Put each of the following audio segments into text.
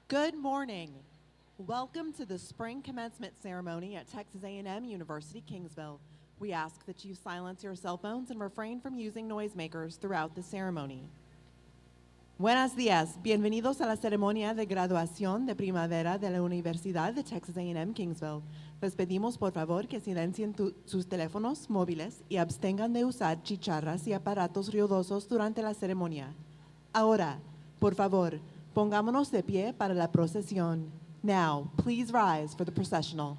Good morning. Welcome to the spring commencement ceremony at Texas A&M University-Kingsville. We ask that you silence your cell phones and refrain from using noisemakers throughout the ceremony. Buenos días. Bienvenidos a la ceremonia de graduación de primavera de la Universidad de Texas A&M Kingsville. Les pedimos por favor que silencien sus teléfonos móviles y abstengan de usar chicharras y aparatos ruidosos durante la ceremonia. Ahora, por favor, pongámonos de pie para la procesión. Now, please rise for the processional.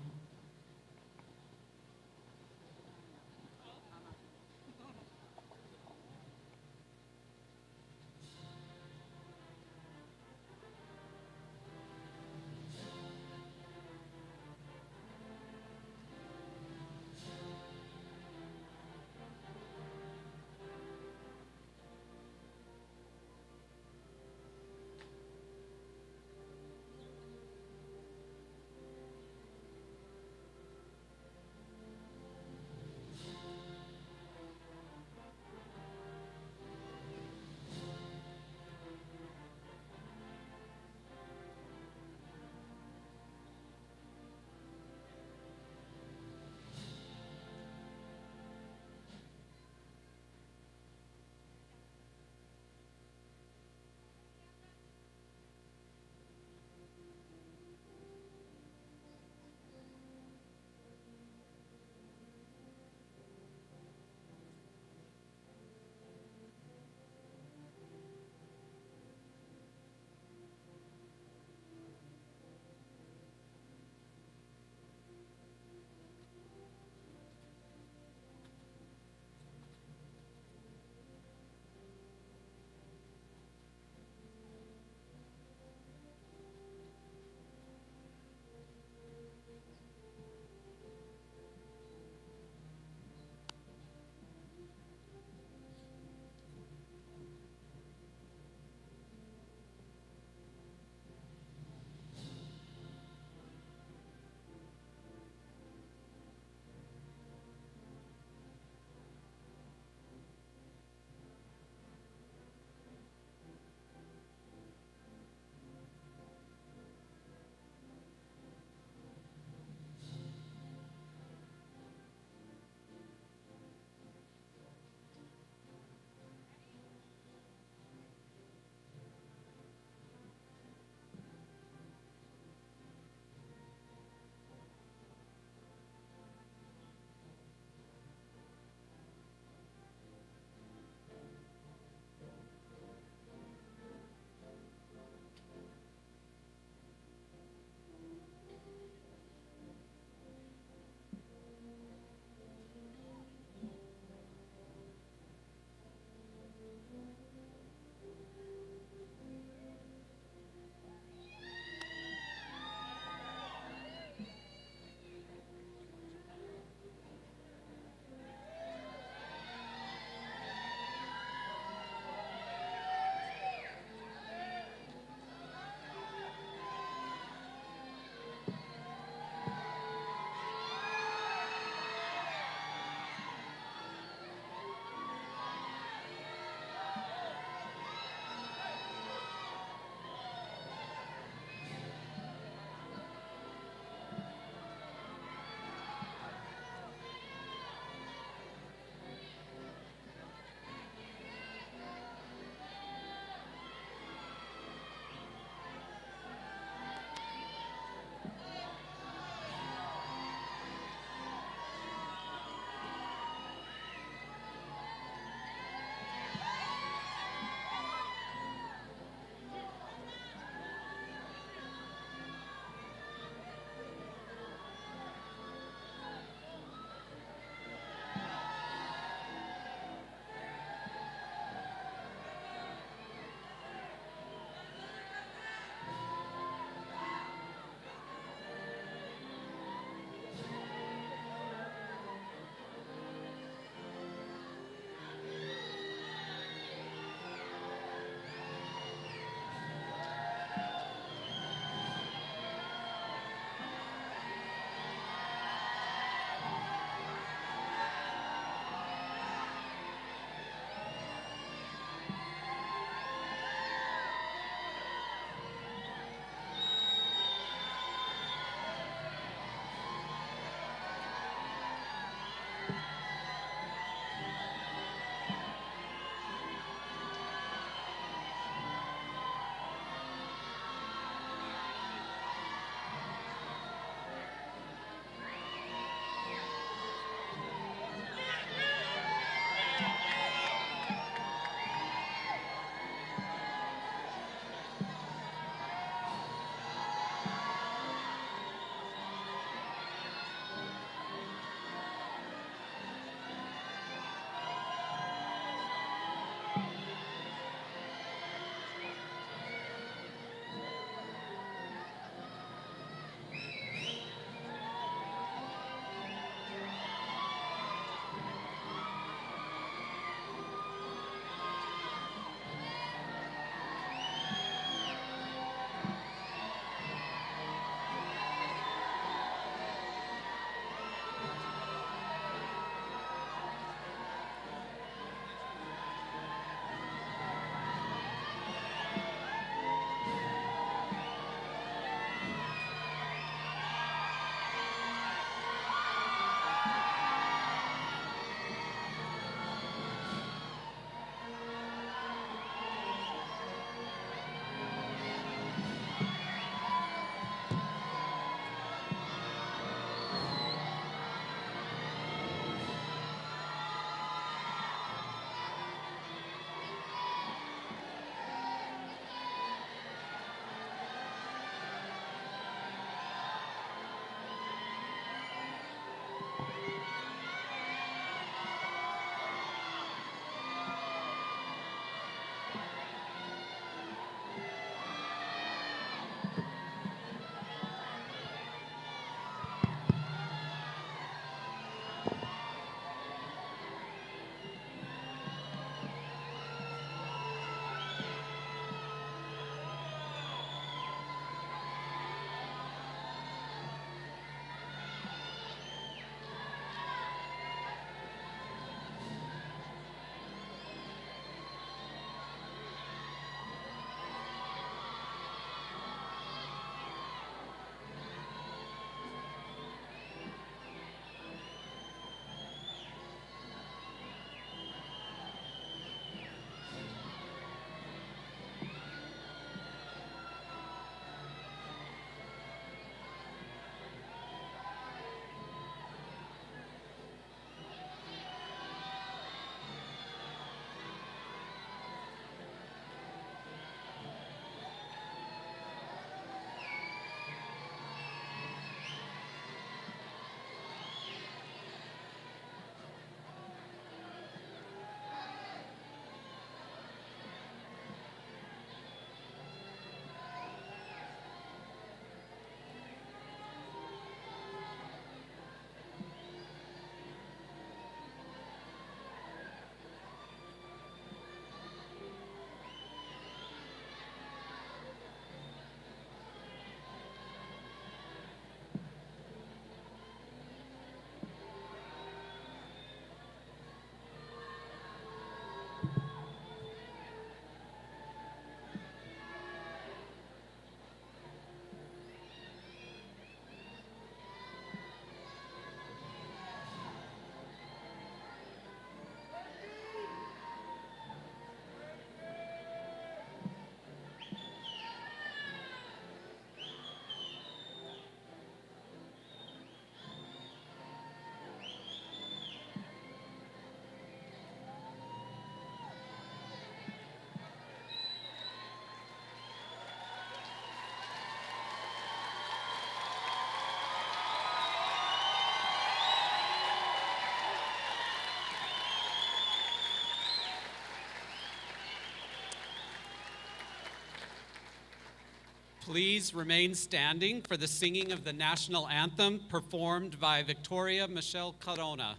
Please remain standing for the singing of the national anthem performed by Victoria Michelle Corona.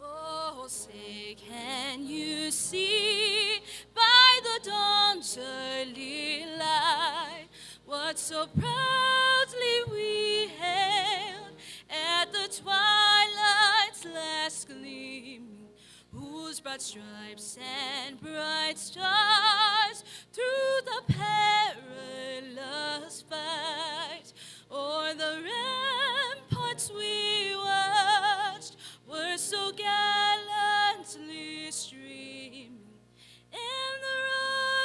Oh, say, can you see by the dawn's early light what so proudly we hailed at the twilight's last gleam, whose broad stripes and bright stars through the perilous fight o'er the ramparts we watched were so gallantly streaming, and the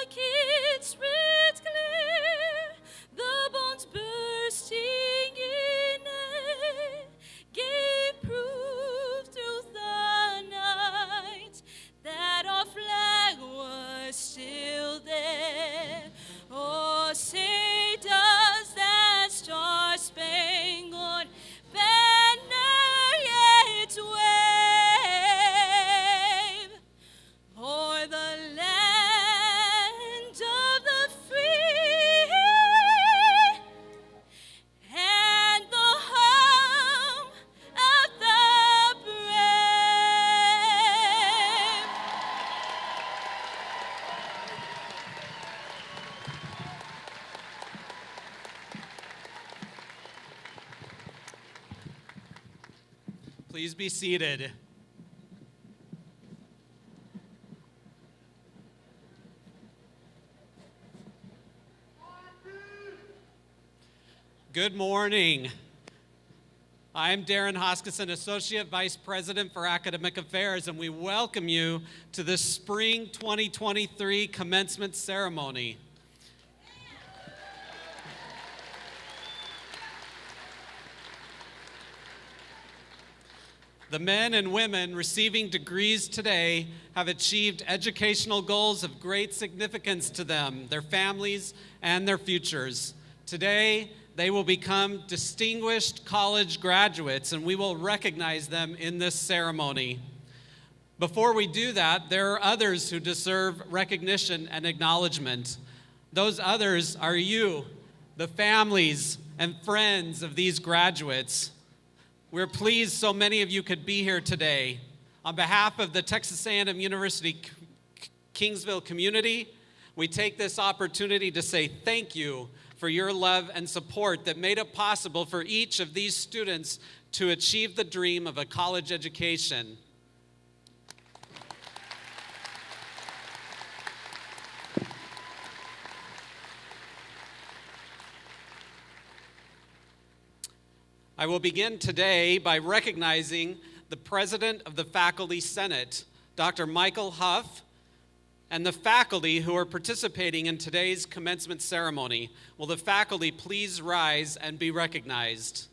rockets red glare, the bombs bursting in air, gave proof through the night that our flag was still there. Oh, say does that star-spangled banner yet wave o'er the land of the free and the home of the brave? Please be seated. Good morning. I'm Darren Hoskison, Associate Vice President for Academic Affairs, and we welcome you to the Spring 2023 Commencement Ceremony. The men and women receiving degrees today have achieved educational goals of great significance to them, their families, and their futures. Today, they will become distinguished college graduates, and we will recognize them in this ceremony. Before we do that, there are others who deserve recognition and acknowledgement. Those others are you, the families and friends of these graduates. We're pleased so many of you could be here today. On behalf of the Texas A&M University-Kingsville community, we take this opportunity to say thank you for your love and support that made it possible for each of these students to achieve the dream of a college education. I will begin today by recognizing the President of the Faculty Senate, Dr. Michael Huff, and the faculty who are participating in today's commencement ceremony. Will the faculty please rise and be recognized?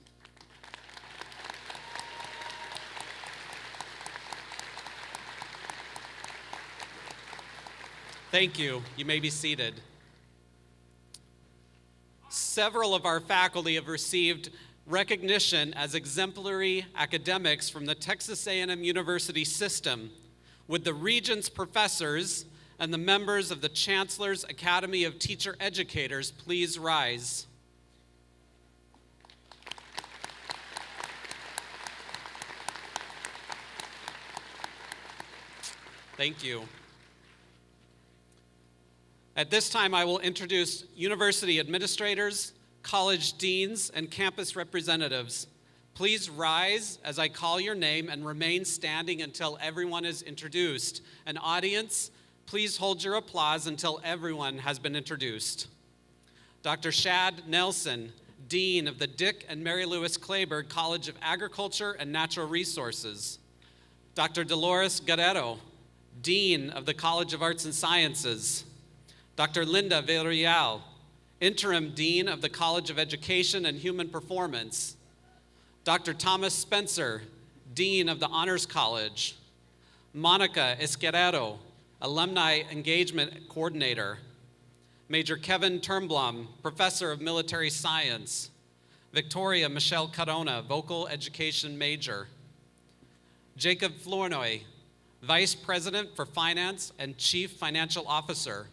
Thank you. You may be seated. Several of our faculty have received recognition as exemplary academics from the Texas A&M University system. Would the Regents professors and the members of the Chancellor's Academy of Teacher Educators please rise? Thank you. At this time, I will introduce university administrators, college deans, and campus representatives. Please rise as I call your name and remain standing until everyone is introduced. An audience, please hold your applause until everyone has been introduced. Dr. Shad Nelson, Dean of the Dick and Mary Lewis Clayburgh College of Agriculture and Natural Resources. Dr. Dolores Guerrero, Dean of the College of Arts and Sciences. Dr. Linda Villarreal, Interim Dean of the College of Education and Human Performance. Dr. Thomas Spencer, Dean of the Honors College. Monica Esquerero, Alumni Engagement Coordinator. Major Kevin Turnblom, Professor of Military Science. Victoria Michelle Carona, vocal education major. Jacob Flournoy, Vice President for Finance and Chief Financial Officer.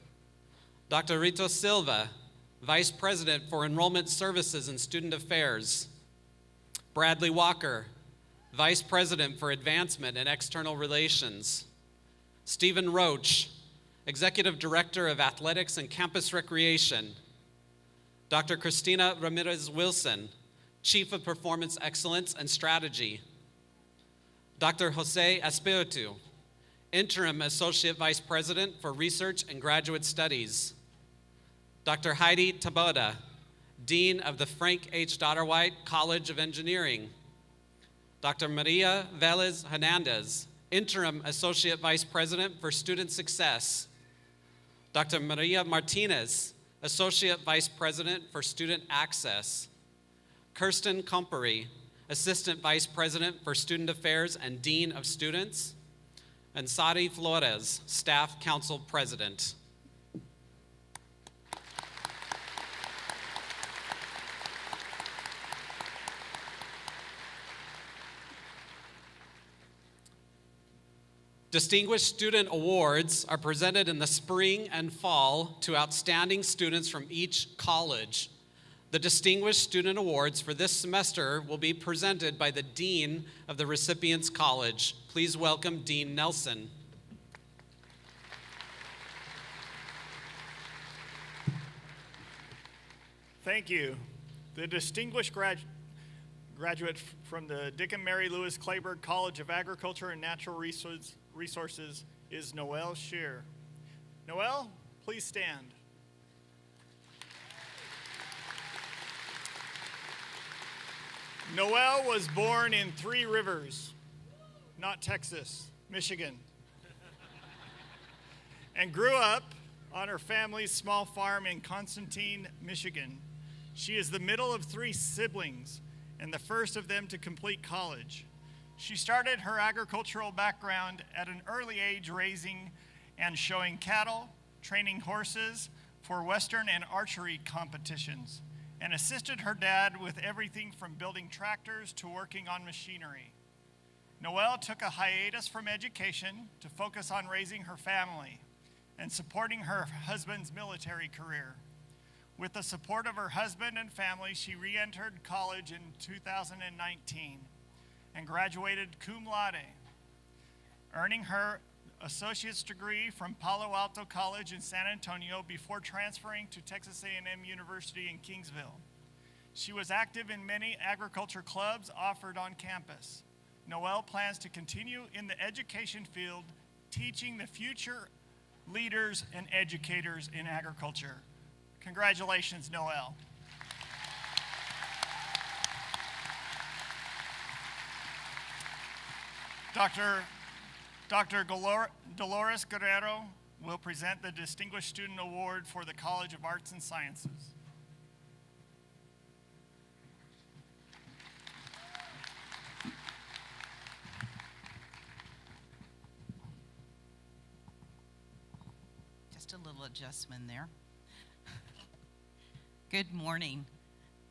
Dr. Rito Silva, Vice President for Enrollment Services and Student Affairs. Bradley Walker, Vice President for Advancement and External Relations. Stephen Roach, Executive Director of Athletics and Campus Recreation. Dr. Christina Ramirez-Wilson, Chief of Performance Excellence and Strategy. Dr. Jose Espiritu, Interim Associate Vice President for Research and Graduate Studies. Dr. Heidi Taboda, Dean of the Frank H. Dodderwhite College of Engineering. Dr. Maria Velez Hernandez, Interim Associate Vice President for Student Success. Dr. Maria Martinez, Associate Vice President for Student Access. Kirsten Compery, Assistant Vice President for Student Affairs and Dean of Students. And Sari Flores, Staff Council President. Distinguished Student Awards are presented in the spring and fall to outstanding students from each college. The Distinguished Student Awards for this semester will be presented by the Dean of the Recipients College. Please welcome Dean Nelson. Thank you. The distinguished graduate from the Dick and Mary Lewis Clayburgh College of Agriculture and Natural Resources is Noel Scheer. Noel, please stand. Noel was born in Three Rivers, not Texas, Michigan, and grew up on her family's small farm in Constantine, Michigan. She is the middle of three siblings and the first of them to complete college. She started her agricultural background at an early age raising and showing cattle, training horses for Western and archery competitions, and assisted her dad with everything from building tractors to working on machinery. Noel took a hiatus from education to focus on raising her family and supporting her husband's military career. With the support of her husband and family, she re-entered college in 2019 and graduated cum laude, earning her associate's degree from Palo Alto College in San Antonio before transferring to Texas A&M University-Kingsville. She was active in many agriculture clubs offered on campus. Noel plans to continue in the education field, teaching the future leaders and educators in agriculture. Congratulations, Noel. Dr. Dolores Guerrero will present the Distinguished Student Award for the College of Arts and Sciences. Just a little adjustment there. Good morning.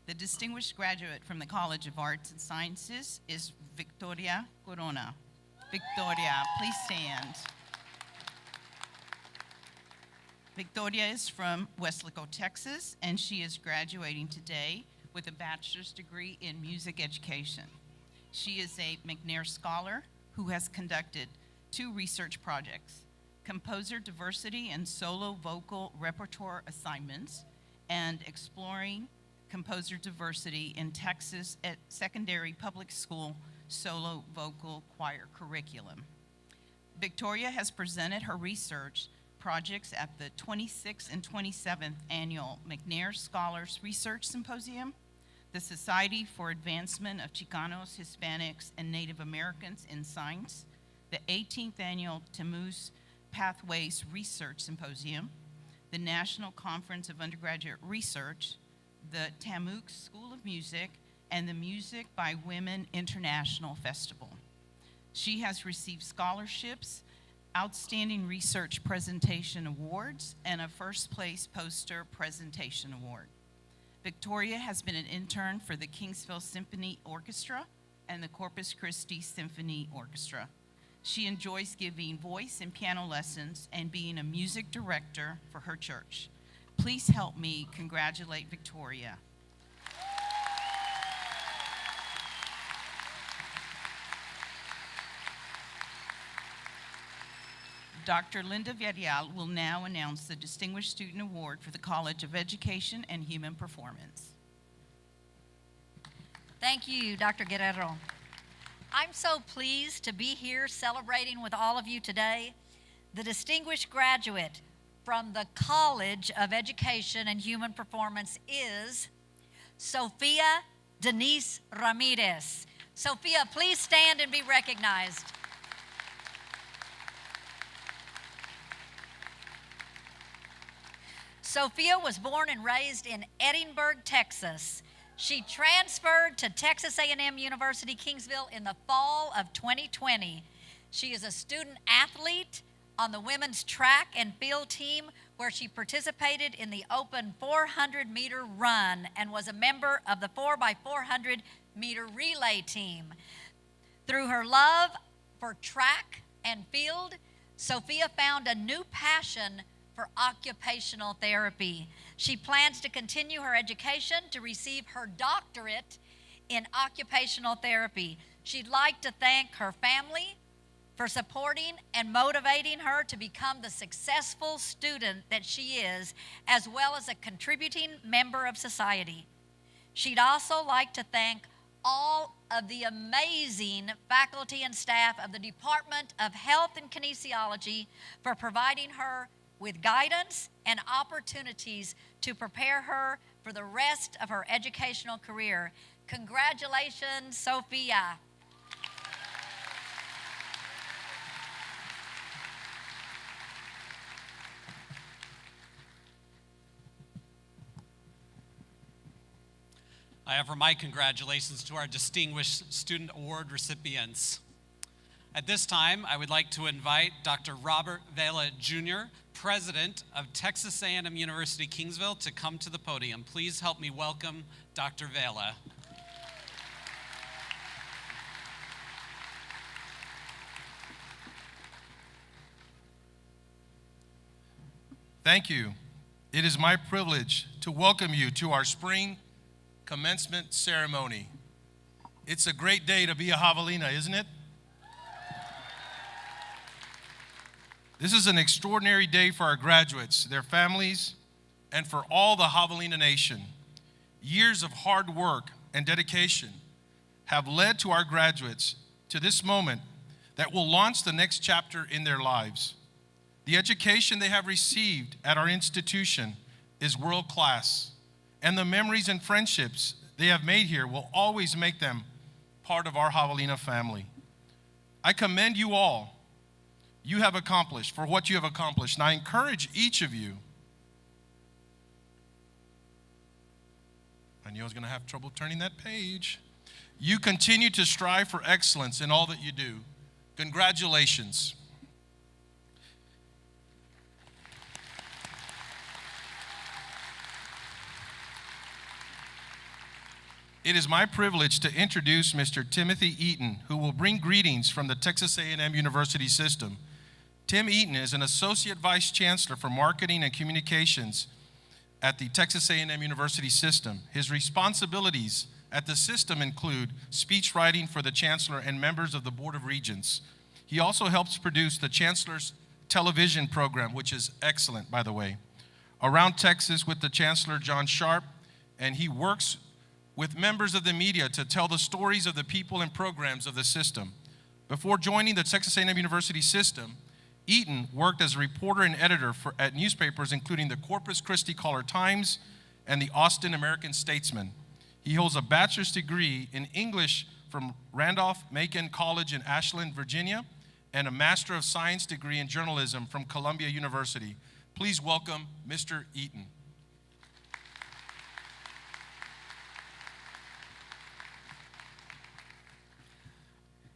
The distinguished graduate from the College of Arts and Sciences is Victoria Corona. Victoria, please stand. Victoria is from Weslaco, Texas, and she is graduating today with a bachelor's degree in music education. She is a McNair Scholar who has conducted 2 research projects, composer diversity and solo vocal repertoire assignments, and exploring composer diversity in Texas at secondary public school solo vocal choir curriculum. Victoria has presented her research projects at the 26th and 27th Annual McNair Scholars Research Symposium, the Society for Advancement of Chicanos, Hispanics, and Native Americans in Science, the 18th Annual Tammuz Pathways Research Symposium, the National Conference of Undergraduate Research, the Tammuz School of Music, and the Music by Women International Festival. She has received scholarships, Outstanding Research Presentation Awards, and a First Place Poster Presentation Award. Victoria has been an intern for the Kingsville Symphony Orchestra and the Corpus Christi Symphony Orchestra. She enjoys giving voice and piano lessons and being a music director for her church. Please help me congratulate Victoria. Dr. Linda Verial will now announce the Distinguished Student Award for the College of Education and Human Performance. Thank you, Dr. Guerrero. I'm so pleased to be here celebrating with all of you today. The distinguished graduate from the College of Education and Human Performance is Sophia Denise Ramirez. Sophia, please stand and be recognized. Sophia was born and raised in Edinburgh, Texas. She transferred to Texas A&M University-Kingsville in the fall of 2020. She is a student athlete on the women's track and field team, where she participated in the open 400-meter run and was a member of the 4x400-meter relay team. Through her love for track and field, Sophia found a new passion for occupational therapy. She plans to continue her education to receive her doctorate in occupational therapy. She'd like to thank her family for supporting and motivating her to become the successful student that she is, as well as a contributing member of society. She'd also like to thank all of the amazing faculty and staff of the Department of Health and Kinesiology for providing her with guidance and opportunities to prepare her for the rest of her educational career. Congratulations, Sophia. I offer my congratulations to our Distinguished Student Award recipients. At this time, I would like to invite Dr. Robert Vela, Jr., President of Texas A&M University-Kingsville, to come to the podium. Please help me welcome Dr. Vela. Thank you. It is my privilege to welcome you to our spring commencement ceremony. It's a great day to be a Javelina, isn't it? This is an extraordinary day for our graduates, their families, and for all the Javelina Nation. Years of hard work and dedication have led to our graduates to this moment that will launch the next chapter in their lives. The education they have received at our institution is world class, and the memories and friendships they have made here will always make them part of our Javelina family. I commend you all. You have accomplished, for what you have accomplished. And I encourage each of you. I knew I was going to have trouble turning that page. You continue to strive for excellence in all that you do. Congratulations. It is my privilege to introduce Mr. Timothy Eaton, who will bring greetings from the Texas A&M University system. Tim Eaton is an Associate Vice Chancellor for Marketing and Communications at the Texas A&M University system. His responsibilities at the system include speech writing for the Chancellor and members of the Board of Regents. He also helps produce the Chancellor's television program, which is excellent, by the way, around Texas with the Chancellor, John Sharp, and he works with members of the media to tell the stories of the people and programs of the system. Before joining the Texas A&M University system, Eaton worked as a reporter and editor at newspapers including the Corpus Christi Caller-Times and the Austin American-Statesman. He holds a bachelor's degree in English from Randolph-Macon College in Ashland, Virginia, and a Master of Science degree in journalism from Columbia University. Please welcome Mr. Eaton.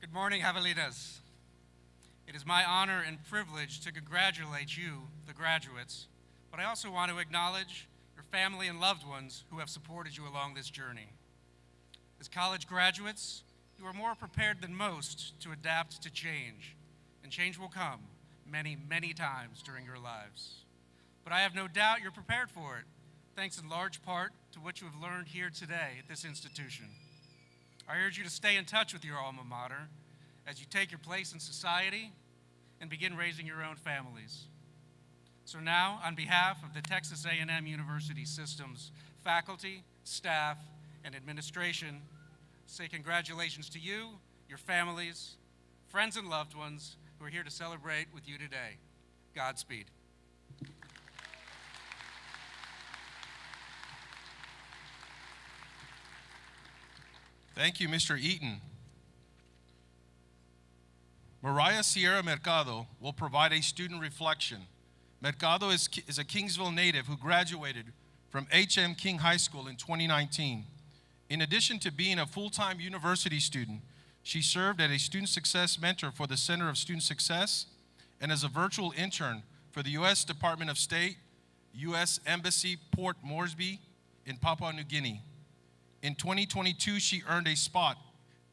Good morning, Javelinas. It is my honor and privilege to congratulate you, the graduates, but I also want to acknowledge your family and loved ones who have supported you along this journey. As college graduates, you are more prepared than most to adapt to change, and change will come many, many times during your lives. But I have no doubt you're prepared for it, thanks in large part to what you have learned here today at this institution. I urge you to stay in touch with your alma mater as you take your place in society and begin raising your own families. So now, on behalf of the Texas A&M University System's faculty, staff, and administration, say congratulations to you, your families, friends, and loved ones who are here to celebrate with you today. Godspeed. Thank you, Mr. Eaton. Mariah Sierra Mercado will provide a student reflection. Mercado is a Kingsville native who graduated from H.M. King High School in 2019. In addition to being a full-time university student, she served as a student success mentor for the Center of Student Success and as a virtual intern for the U.S. Department of State, U.S. Embassy Port Moresby in Papua New Guinea. In 2022, she earned a spot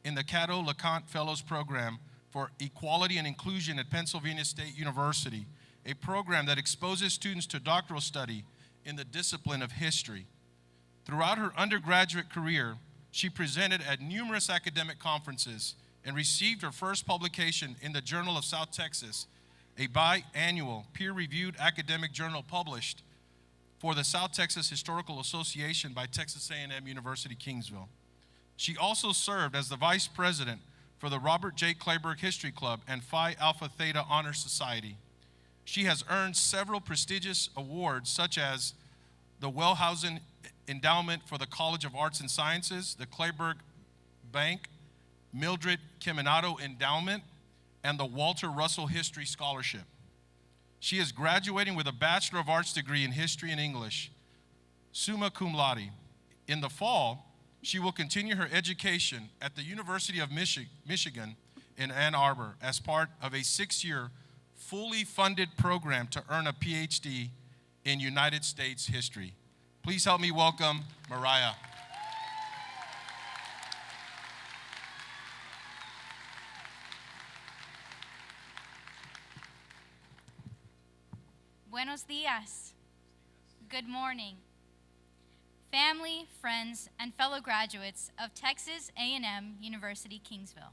in the Cato LeConte Fellows Program for Equality and Inclusion at Pennsylvania State University, a program that exposes students to doctoral study in the discipline of history. Throughout her undergraduate career, she presented at numerous academic conferences and received her first publication in the Journal of South Texas, a biannual peer-reviewed academic journal published for the South Texas Historical Association by Texas A&M University-Kingsville. She also served as the vice president for the Robert J. Clayburgh History Club and Phi Alpha Theta Honor Society. She has earned several prestigious awards, such as the Wellhausen Endowment for the College of Arts and Sciences, the Clayburgh Bank, Mildred Keminato Endowment, and the Walter Russell History Scholarship. She is graduating with a Bachelor of Arts degree in History and English, summa cum laude. In the fall, she will continue her education at the University of Michigan in Ann Arbor as part of a 6-year, fully funded program to earn a PhD in United States history. Please help me welcome Mariah. Buenos dias. Good morning. Family, friends, and fellow graduates of Texas A&M University-Kingsville.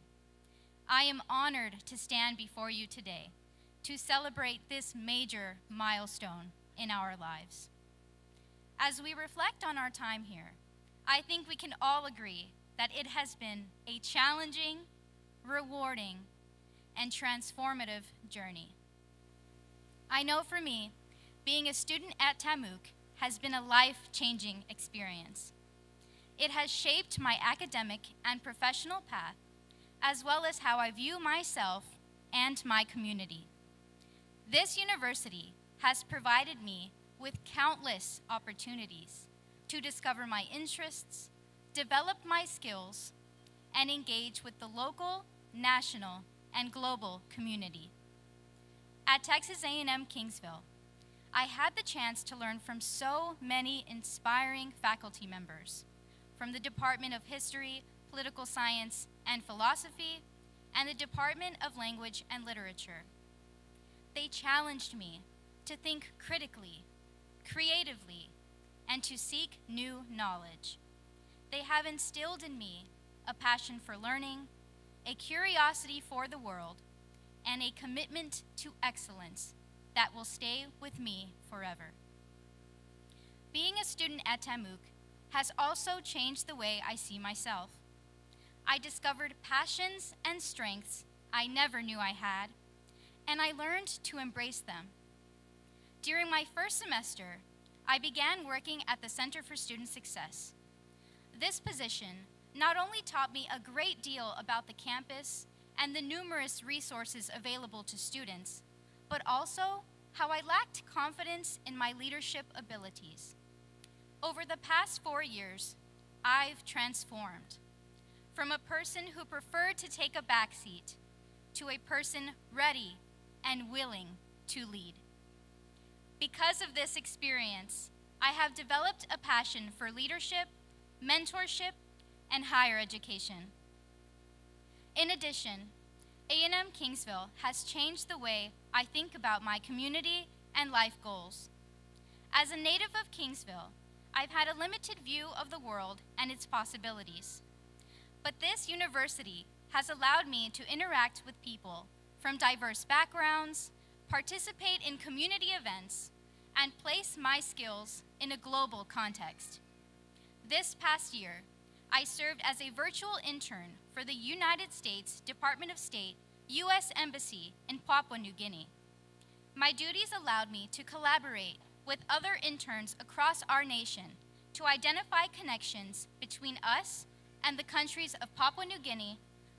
I am honored to stand before you today to celebrate this major milestone in our lives. As we reflect on our time here, I think we can all agree that it has been a challenging, rewarding, and transformative journey. I know for me, being a student at TAMUK has been a life-changing experience. It has shaped my academic and professional path, as well as how I view myself and my community. This university has provided me with countless opportunities to discover my interests, develop my skills, and engage with the local, national, and global community. At Texas A&M Kingsville, I had the chance to learn from so many inspiring faculty members, from the Department of History, Political Science, and Philosophy, and the Department of Language and Literature. They challenged me to think critically, creatively, and to seek new knowledge. They have instilled in me a passion for learning, a curiosity for the world, and a commitment to excellence that will stay with me forever. Being a student at TAMUK has also changed the way I see myself. I discovered passions and strengths I never knew I had, and I learned to embrace them. During my first semester, I began working at the Center for Student Success. This position not only taught me a great deal about the campus and the numerous resources available to students, but also how I lacked confidence in my leadership abilities. Over the past 4 years, I've transformed from a person who preferred to take a backseat to a person ready and willing to lead. Because of this experience, I have developed a passion for leadership, mentorship, and higher education. In addition, A&M Kingsville has changed the way I think about my community and life goals. As a native of Kingsville, I've had a limited view of the world and its possibilities. But this university has allowed me to interact with people from diverse backgrounds, participate in community events, and place my skills in a global context. This past year, I served as a virtual intern for the United States Department of State U.S. Embassy in Papua New Guinea. My duties allowed me to collaborate with other interns across our nation to identify connections between us and the countries of Papua New Guinea,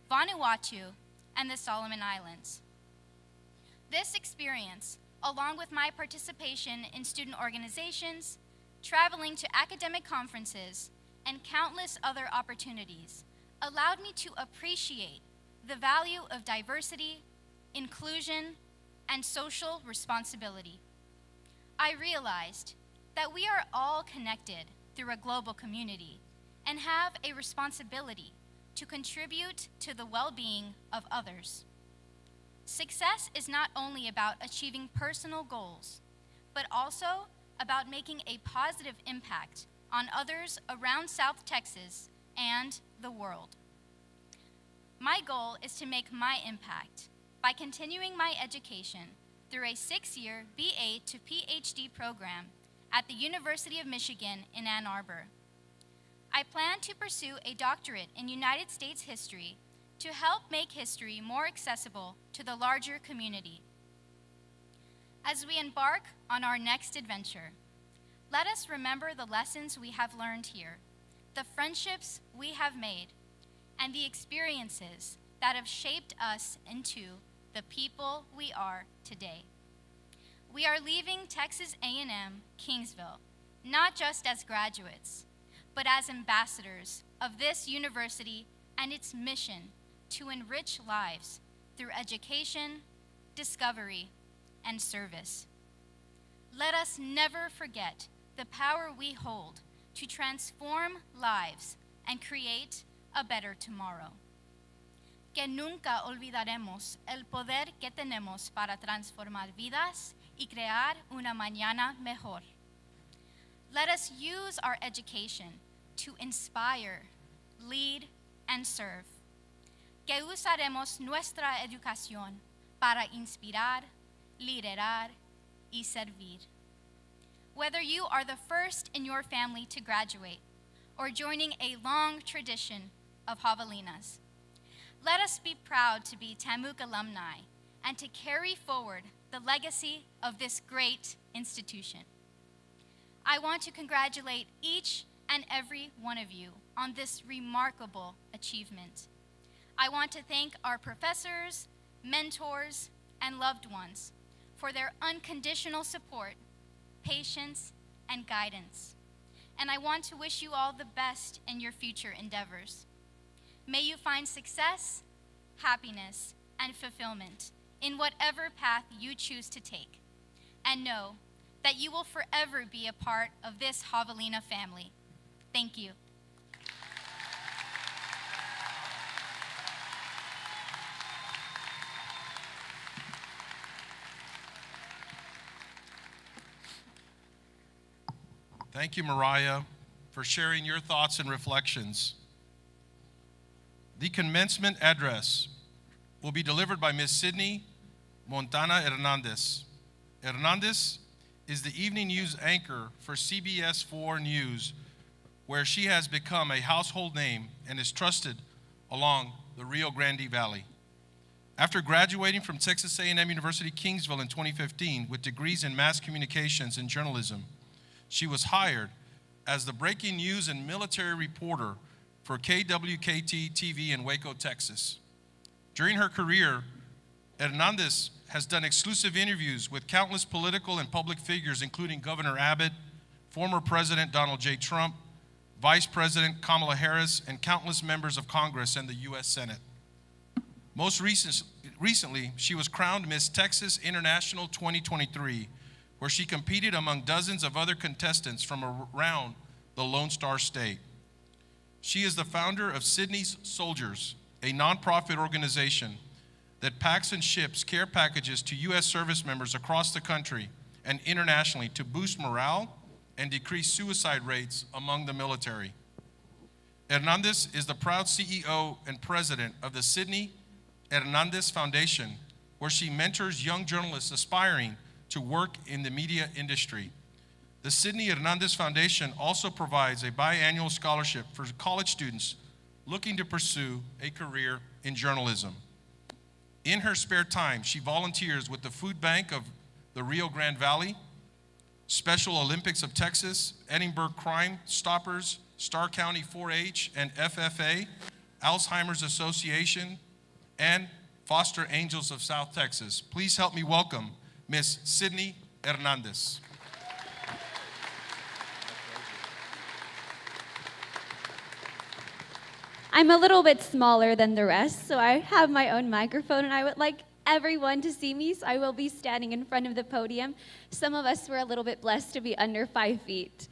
Vanuatu, and the Solomon Islands. This experience, along with my participation in student organizations, traveling to academic conferences, and countless other opportunities, allowed me to appreciate the value of diversity, inclusion, and social responsibility. I realized that we are all connected through a global community and have a responsibility to contribute to the well-being of others. Success is not only about achieving personal goals, but also about making a positive impact on others around South Texas and the world. My goal is to make my impact by continuing my education through a 6-year BA to PhD program at the University of Michigan in Ann Arbor. I plan to pursue a doctorate in United States history to help make history more accessible to the larger community. As we embark on our next adventure, let us remember the lessons we have learned here, the friendships we have made, and the experiences that have shaped us into the people we are today. We are leaving Texas A&M Kingsville, not just as graduates, but as ambassadors of this university and its mission to enrich lives through education, discovery, and service. Let us never forget the power we hold to transform lives and create a better tomorrow. Que nunca olvidaremos el poder que tenemos para transformar vidas y crear una mañana mejor. Let us use our education to inspire, lead, and serve. Que usaremos nuestra educación para inspirar, liderar, y servir. Whether you are the first in your family to graduate or joining a long tradition of javelinas, let us be proud to be TAMUC alumni and to carry forward the legacy of this great institution. I want to congratulate each and every one of you on this remarkable achievement. I want to thank our professors, mentors, and loved ones for their unconditional support, patience, and guidance. And I want to wish you all the best in your future endeavors. May you find success, happiness, and fulfillment in whatever path you choose to take. And know that you will forever be a part of this Javelina family. Thank you. Thank you, Mariah, for sharing your thoughts and reflections. The commencement address will be delivered by Ms. Sydney Montana Hernandez. Hernandez is the evening news anchor for CBS 4 News, where she has become a household name and is trusted along the Rio Grande Valley. After graduating from Texas A&M University-Kingsville in 2015 with degrees in mass communications and journalism, she was hired as the breaking news and military reporter for KWKT TV in Waco, Texas. During her career, Hernandez has done exclusive interviews with countless political and public figures, including Governor Abbott, former President Donald J. Trump, Vice President Kamala Harris, and countless members of Congress and the U.S. Senate. Most recently, she was crowned Miss Texas International 2023, where she competed among dozens of other contestants from around the Lone Star State. She is the founder of Sydney's Soldiers, a nonprofit organization that packs and ships care packages to U.S. service members across the country and internationally to boost morale and decrease suicide rates among the military. Hernandez is the proud CEO and president of the Sidney Hernandez Foundation, where she mentors young journalists aspiring to work in the media industry. The Sidney Hernandez Foundation also provides a biannual scholarship for college students looking to pursue a career in journalism. In her spare time, she volunteers with the Food Bank of the Rio Grande Valley, Special Olympics of Texas, Edinburgh Crime Stoppers, Starr County 4-H and FFA, Alzheimer's Association, and Foster Angels of South Texas. Please help me welcome Miss Sidney Hernandez. I'm a little bit smaller than the rest, so I have my own microphone, and I would like everyone to see me, so I will be standing in front of the podium. Some of us were a little bit blessed to be under 5 feet.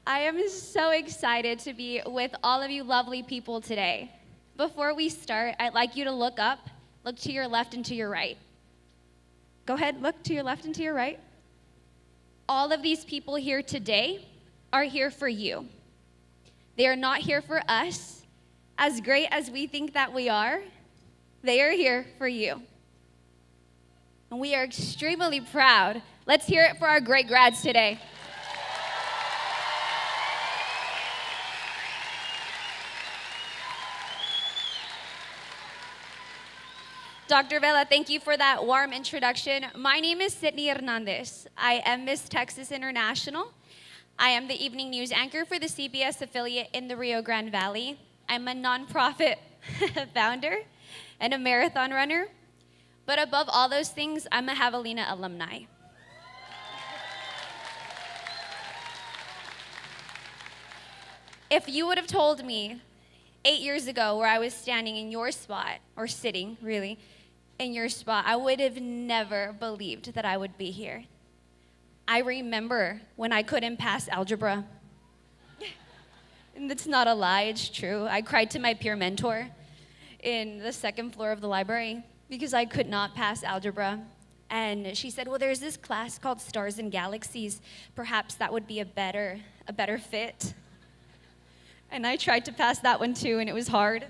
I am so excited to be with all of you lovely people today. Before we start, I'd like you to look up, look to your left and to your right. Go ahead, look to your left and to your right. All of these people here today are here for you. They are not here for us. As great as we think that we are, they are here for you. And we are extremely proud. Let's hear it for our great grads today. Dr. Vela, thank you for that warm introduction. My name is Sidney Hernandez. I am Miss Texas International. I am the evening news anchor for the CBS affiliate in the Rio Grande Valley. I'm a nonprofit founder and a marathon runner. But above all those things, I'm a Javelina alumni. If you would have told me 8 years ago where I was standing in your spot, or sitting really, in your spot, I would have never believed that I would be here. I remember when I couldn't pass algebra. And that's not a lie, it's true. I cried to my peer mentor in the second floor of the library because I could not pass algebra. And she said, well, there's this class called Stars and Galaxies. Perhaps that would be a better fit. And I tried to pass that one too, and it was hard.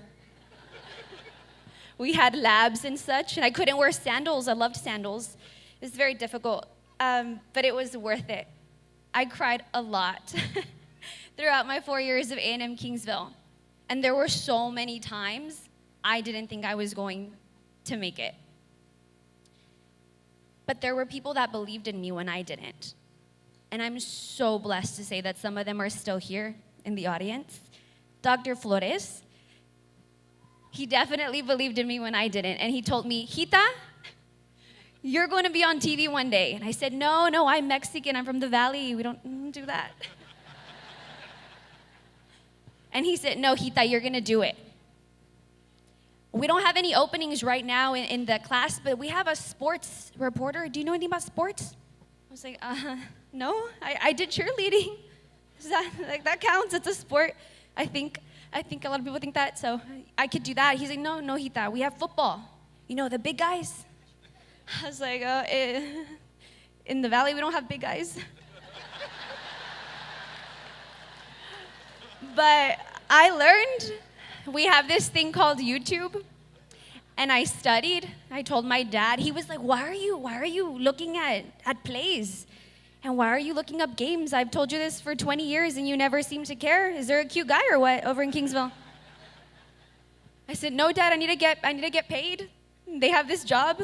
We had labs and such, and I couldn't wear sandals. I loved sandals. It was very difficult, but it was worth it. I cried a lot throughout my 4 years of A&M Kingsville. And there were so many times I didn't think I was going to make it. But there were people that believed in me when I didn't. And I'm so blessed to say that some of them are still here in the audience. Dr. Flores, he definitely believed in me when I didn't. And he told me, Hita, you're going to be on TV one day. And I said, no, I'm Mexican. I'm from the Valley. We don't do that. And he said, no, Hita, you're going to do it. We don't have any openings right now in the class, but we have a sports reporter. Do you know anything about sports? I was like, no, I did cheerleading. That counts, it's a sport. I think a lot of people think that, so I could do that. He's like, no, Hita, we have football. You know, the big guys. I was like, in the Valley, we don't have big guys. But I learned we have this thing called YouTube, and I studied. I told my dad. He was like, why are you looking at plays? And why are you looking up games? I've told you this for 20 years and you never seem to care. Is there a cute guy or what over in Kingsville? I said, no, Dad, I need to get paid. They have this job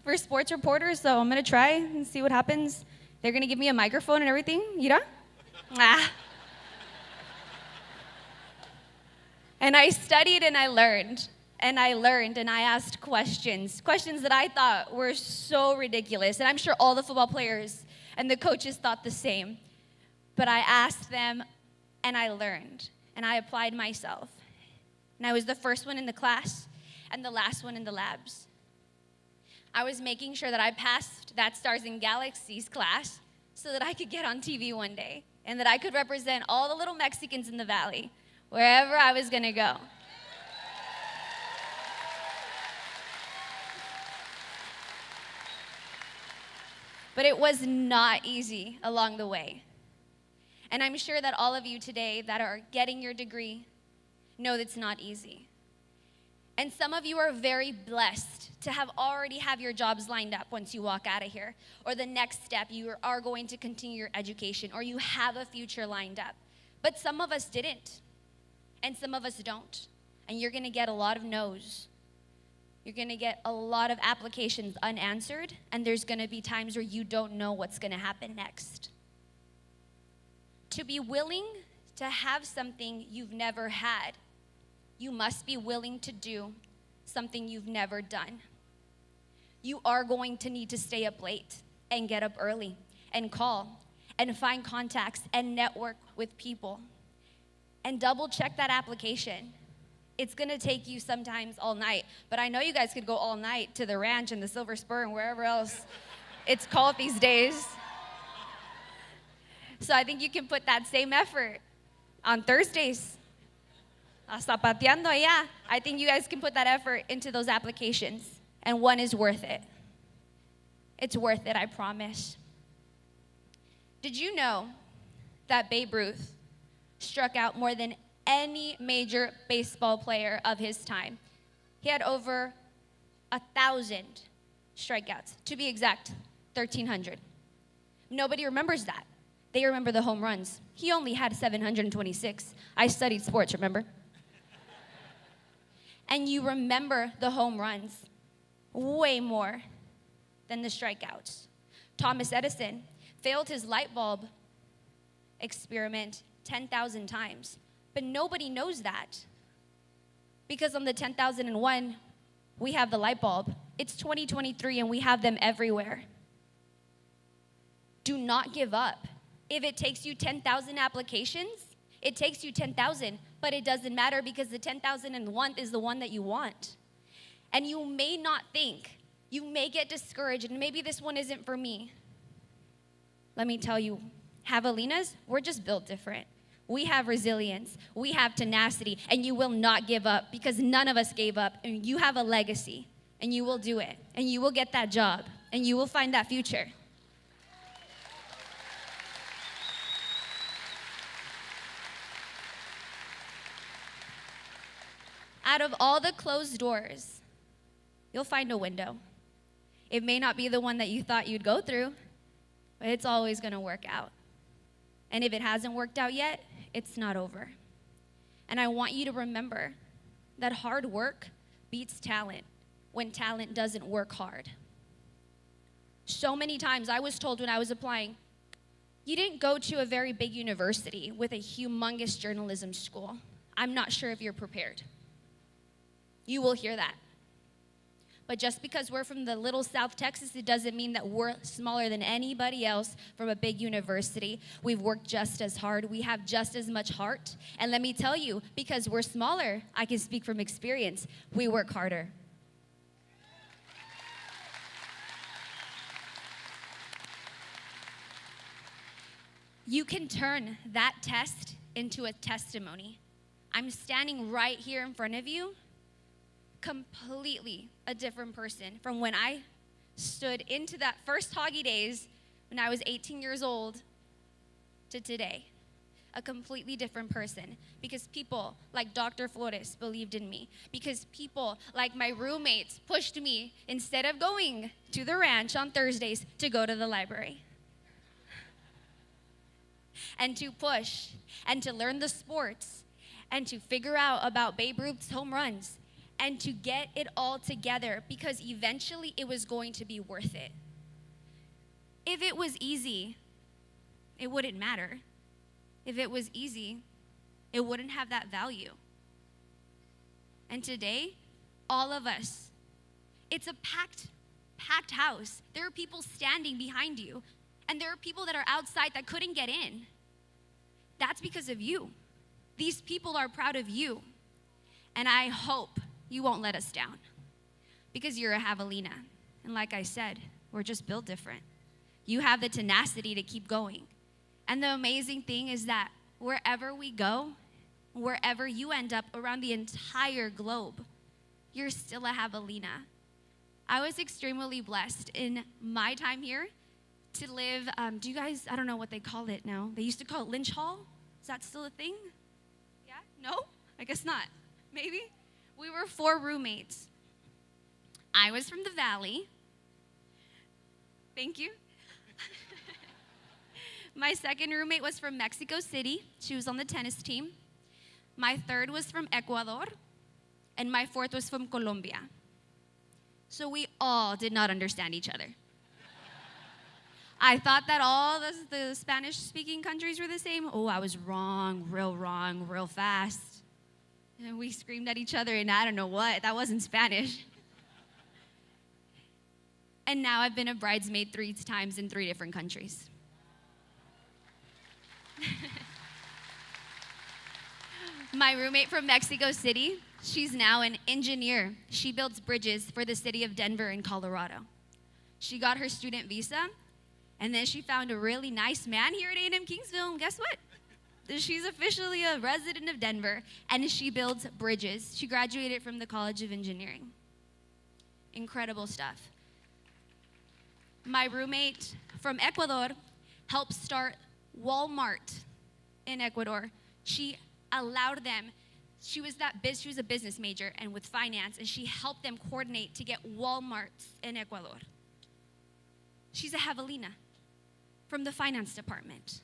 for sports reporters, so I'm gonna try and see what happens. They're gonna give me a microphone and everything, you know? And I studied and I learned. And I asked questions that I thought were so ridiculous. And I'm sure all the football players and the coaches thought the same. But I asked them, and I learned, and I applied myself. And I was the first one in the class and the last one in the labs. I was making sure that I passed that Stars and Galaxies class so that I could get on TV one day and that I could represent all the little Mexicans in the valley wherever I was gonna go. But it was not easy along the way. And I'm sure that all of you today that are getting your degree know that it's not easy. And some of you are very blessed to have already have your jobs lined up once you walk out of here. Or the next step, you are going to continue your education, or you have a future lined up. But some of us didn't, and some of us don't. And you're gonna get a lot of no's. You're gonna get a lot of applications unanswered, and there's gonna be times where you don't know what's gonna happen next. To be willing to have something you've never had, you must be willing to do something you've never done. You are going to need to stay up late and get up early and call and find contacts and network with people and double check that application. It's gonna take you sometimes all night, but I know you guys could go all night to the ranch and the Silver Spur and wherever else it's called these days. So I think you can put that same effort on Thursdays. Hasta pateando allá. I think you guys can put that effort into those applications, and one is worth it. It's worth it, I promise. Did you know that Babe Ruth struck out more than any major baseball player of his time? He had over 1,000 strikeouts. To be exact, 1,300. Nobody remembers that. They remember the home runs. He only had 726. I studied sports, remember? And you remember the home runs way more than the strikeouts. Thomas Edison failed his light bulb experiment 10,000 times. But nobody knows that. Because on the 10,001, we have the light bulb. It's 2023 and we have them everywhere. Do not give up. If it takes you 10,000 applications, it takes you 10,000, but it doesn't matter because the 10,001 is the one that you want. And you may not think, you may get discouraged, and maybe this one isn't for me. Let me tell you, Javelinas, we're just built different. We have resilience, we have tenacity, and you will not give up because none of us gave up. And you have a legacy, and you will do it, and you will get that job, and you will find that future. Out of all the closed doors, you'll find a window. It may not be the one that you thought you'd go through, but it's always gonna work out. And if it hasn't worked out yet, it's not over. And I want you to remember that hard work beats talent when talent doesn't work hard. So many times I was told when I was applying, you didn't go to a very big university with a humongous journalism school. I'm not sure if you're prepared. You will hear that. But just because we're from the little South Texas, it doesn't mean that we're smaller than anybody else from a big university. We've worked just as hard. We have just as much heart. And let me tell you, because we're smaller, I can speak from experience, we work harder. You can turn that test into a testimony. I'm standing right here in front of you, completely a different person from when I stood into that first Hoggy days when I was 18 years old to today. A completely different person because people like Dr. Flores believed in me, because people like my roommates pushed me instead of going to the ranch on Thursdays to go to the library. And to push and to learn the sports and to figure out about Babe Ruth's home runs and to get it all together because eventually it was going to be worth it. If it was easy, it wouldn't matter. If it was easy, it wouldn't have that value. And today, all of us, it's a packed house. There are people standing behind you, and there are people that are outside that couldn't get in. That's because of you. These people are proud of you. And I hope you won't let us down because you're a Javelina And like I said, we're just built different. You have the tenacity to keep going. And the amazing thing is that wherever we go, wherever you end up around the entire globe, you're still a javelina. I was extremely blessed in my time here to live, do you guys, I don't know what they call it now. They used to call it Lynch Hall. Is that still a thing? Yeah? No? I guess not. Maybe? We were 4 roommates. I was from the Valley. Thank you. My second roommate was from Mexico City. She was on the tennis team. My third was from Ecuador. And my fourth was from Colombia. So we all did not understand each other. I thought that all the Spanish-speaking countries were the same. Oh, I was wrong, real fast. And we screamed at each other, and I don't know what. That wasn't Spanish. And now I've been a bridesmaid 3 times in 3 different countries. My roommate from Mexico City, she's now an engineer. She builds bridges for the city of Denver in Colorado. She got her student visa, and then she found a really nice man here at A&M Kingsville, and guess what? She's officially a resident of Denver, and she builds bridges. She graduated from the College of Engineering. Incredible stuff. My roommate from Ecuador helped start Walmart in Ecuador. She allowed them, she was a business major and with finance, and she helped them coordinate to get Walmarts in Ecuador. She's a javelina from the finance department.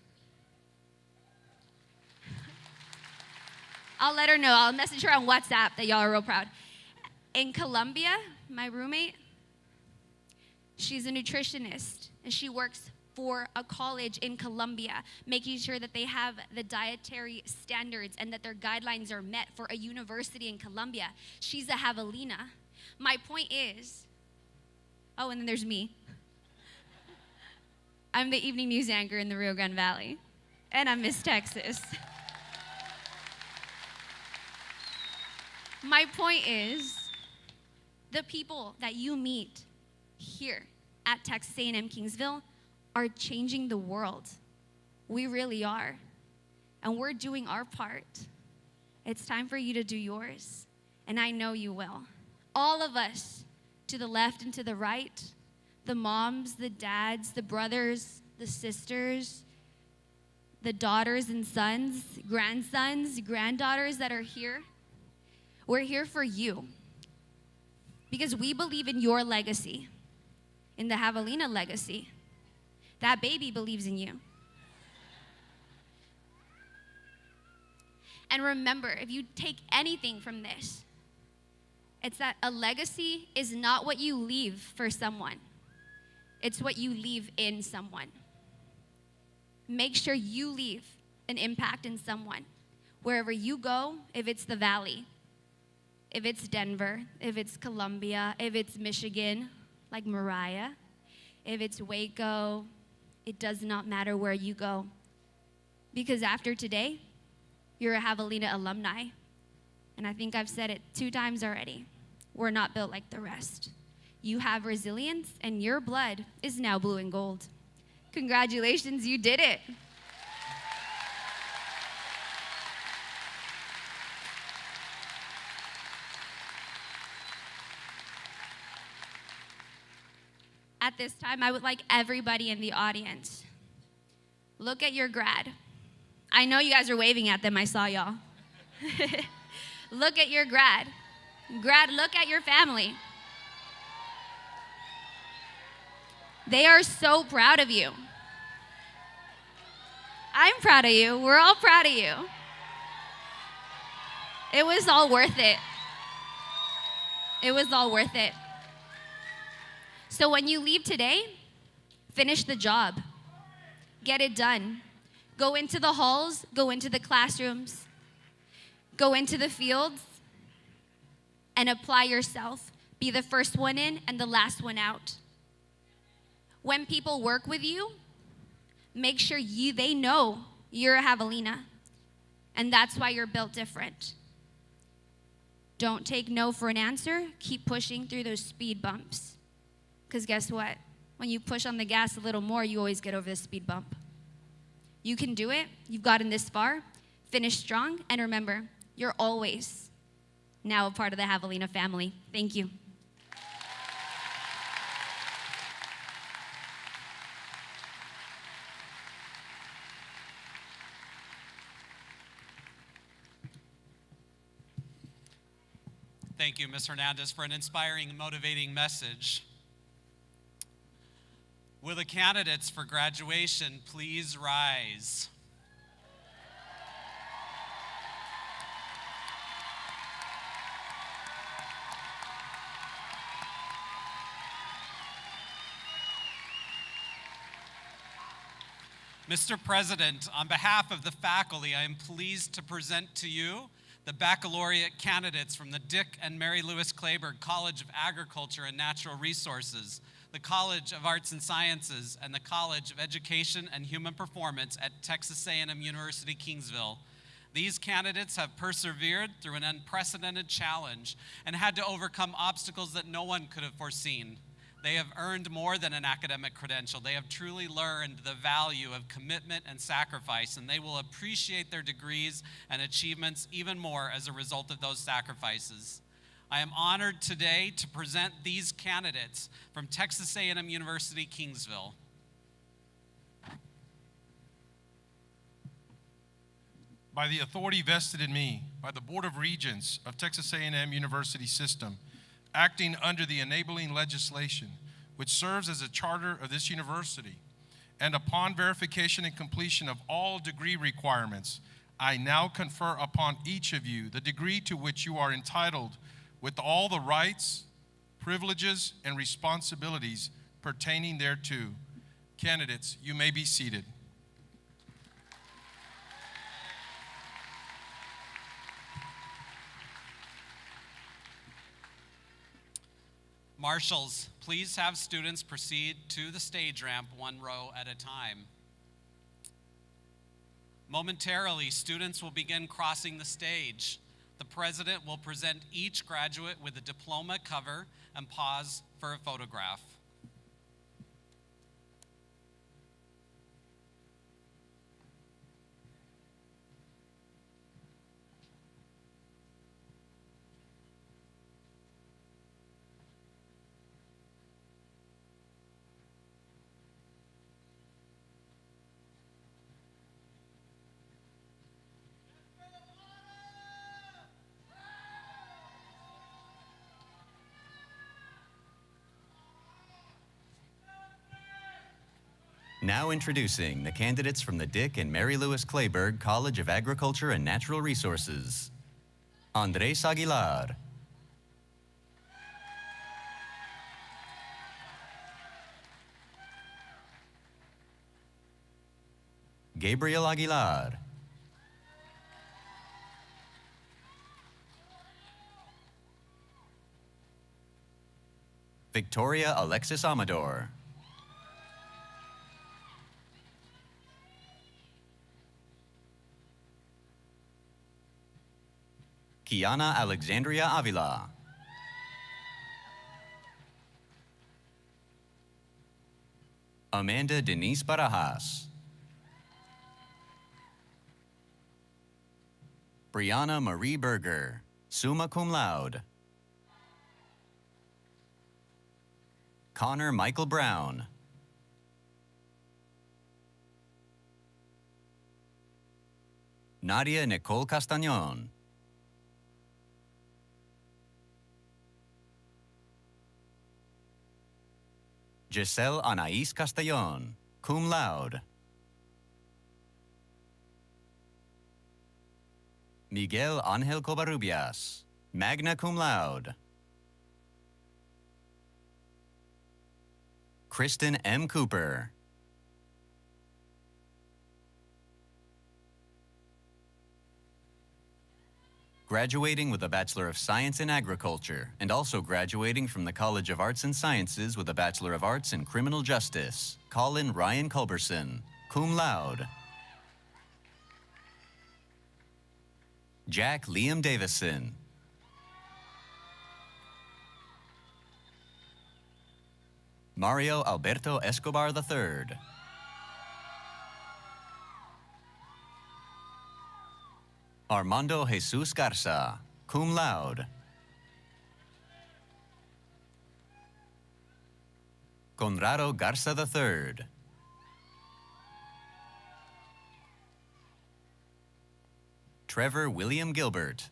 I'll let her know. I'll message her on WhatsApp that y'all are real proud. In Colombia, my roommate, she's a nutritionist, and she works for a college in Colombia, making sure that they have the dietary standards and that their guidelines are met for a university in Colombia. She's a javelina. My point is, oh, and then there's me. I'm the evening news anchor in the Rio Grande Valley, and I'm Miss Texas. My point is, the people that you meet here at Texas A&M Kingsville are changing the world. We really are. And we're doing our part. It's time for you to do yours. And I know you will. All of us, to the left and to the right, the moms, the dads, the brothers, the sisters, the daughters and sons, grandsons, granddaughters that are here, we're here for you. Because we believe in your legacy, in the javelina legacy. That baby believes in you. And remember, if you take anything from this, it's that a legacy is not what you leave for someone. It's what you leave in someone. Make sure you leave an impact in someone. Wherever you go, if it's the Valley, if it's Denver, if it's Columbia, if it's Michigan, like Mariah, if it's Waco, it does not matter where you go. Because after today, you're a Javelina alumni. And I think I've said it 2 times already. We're not built like the rest. You have resilience, and your blood is now blue and gold. Congratulations, you did it. At this time, I would like everybody in the audience, look at your grad. I know you guys are waving at them, I saw y'all. Look at your grad. Grad, look at your family. They are so proud of you. I'm proud of you. We're all proud of you. It was all worth it. It was all worth it. So when you leave today, finish the job. Get it done. Go into the halls, go into the classrooms, go into the fields, and apply yourself. Be the first one in and the last one out. When people work with you, make sure they know you're a javelina, and that's why you're built different. Don't take no for an answer. Keep pushing through those speed bumps. because guess what? When you push on the gas a little more, you always get over the speed bump. You can do it. You've gotten this far. Finish strong, and remember, you're always now a part of the Javelina family. Thank you. Thank you, Ms. Hernandez, for an inspiring and motivating message. Will the candidates for graduation please rise? Mr. President, on behalf of the faculty, I am pleased to present to you the baccalaureate candidates from the Dick and Mary Lewis Clayburgh College of Agriculture and Natural Resources, the College of Arts and Sciences, and the College of Education and Human Performance at Texas A&M University-Kingsville. These candidates have persevered through an unprecedented challenge and had to overcome obstacles that no one could have foreseen. They have earned more than an academic credential. They have truly learned the value of commitment and sacrifice, and they will appreciate their degrees and achievements even more as a result of those sacrifices. I am honored today to present these candidates from Texas A&M University-Kingsville. By the authority vested in me by the Board of Regents of Texas A&M University System, acting under the enabling legislation which serves as a charter of this university, and upon verification and completion of all degree requirements, I now confer upon each of you the degree to which you are entitled with all the rights, privileges, and responsibilities pertaining thereto. Candidates, you may be seated. Marshals, please have students proceed to the stage ramp one row at a time. Momentarily, students will begin crossing the stage. The president will present each graduate with a diploma cover and pause for a photograph. Now introducing the candidates from the Dick and Mary Lewis Clayburgh College of Agriculture and Natural Resources. Andres Aguilar. Gabriel Aguilar. Victoria Alexis Amador. Kiana Alexandria Avila. Amanda Denise Barajas. Brianna Marie Berger, summa cum laude. Connor Michael Brown. Nadia Nicole Castañón. Giselle Anaís Castellón, cum laude. Miguel Ángel Covarrubias, magna cum laude. Kristen M. Cooper. Graduating with a Bachelor of Science in Agriculture, and also graduating from the College of Arts and Sciences with a Bachelor of Arts in Criminal Justice, Colin Ryan Culberson, cum laude. Jack Liam Davison. Mario Alberto Escobar III. Armando Jesus Garza, cum laude. Conrado Garza III. Trevor William Gilbert.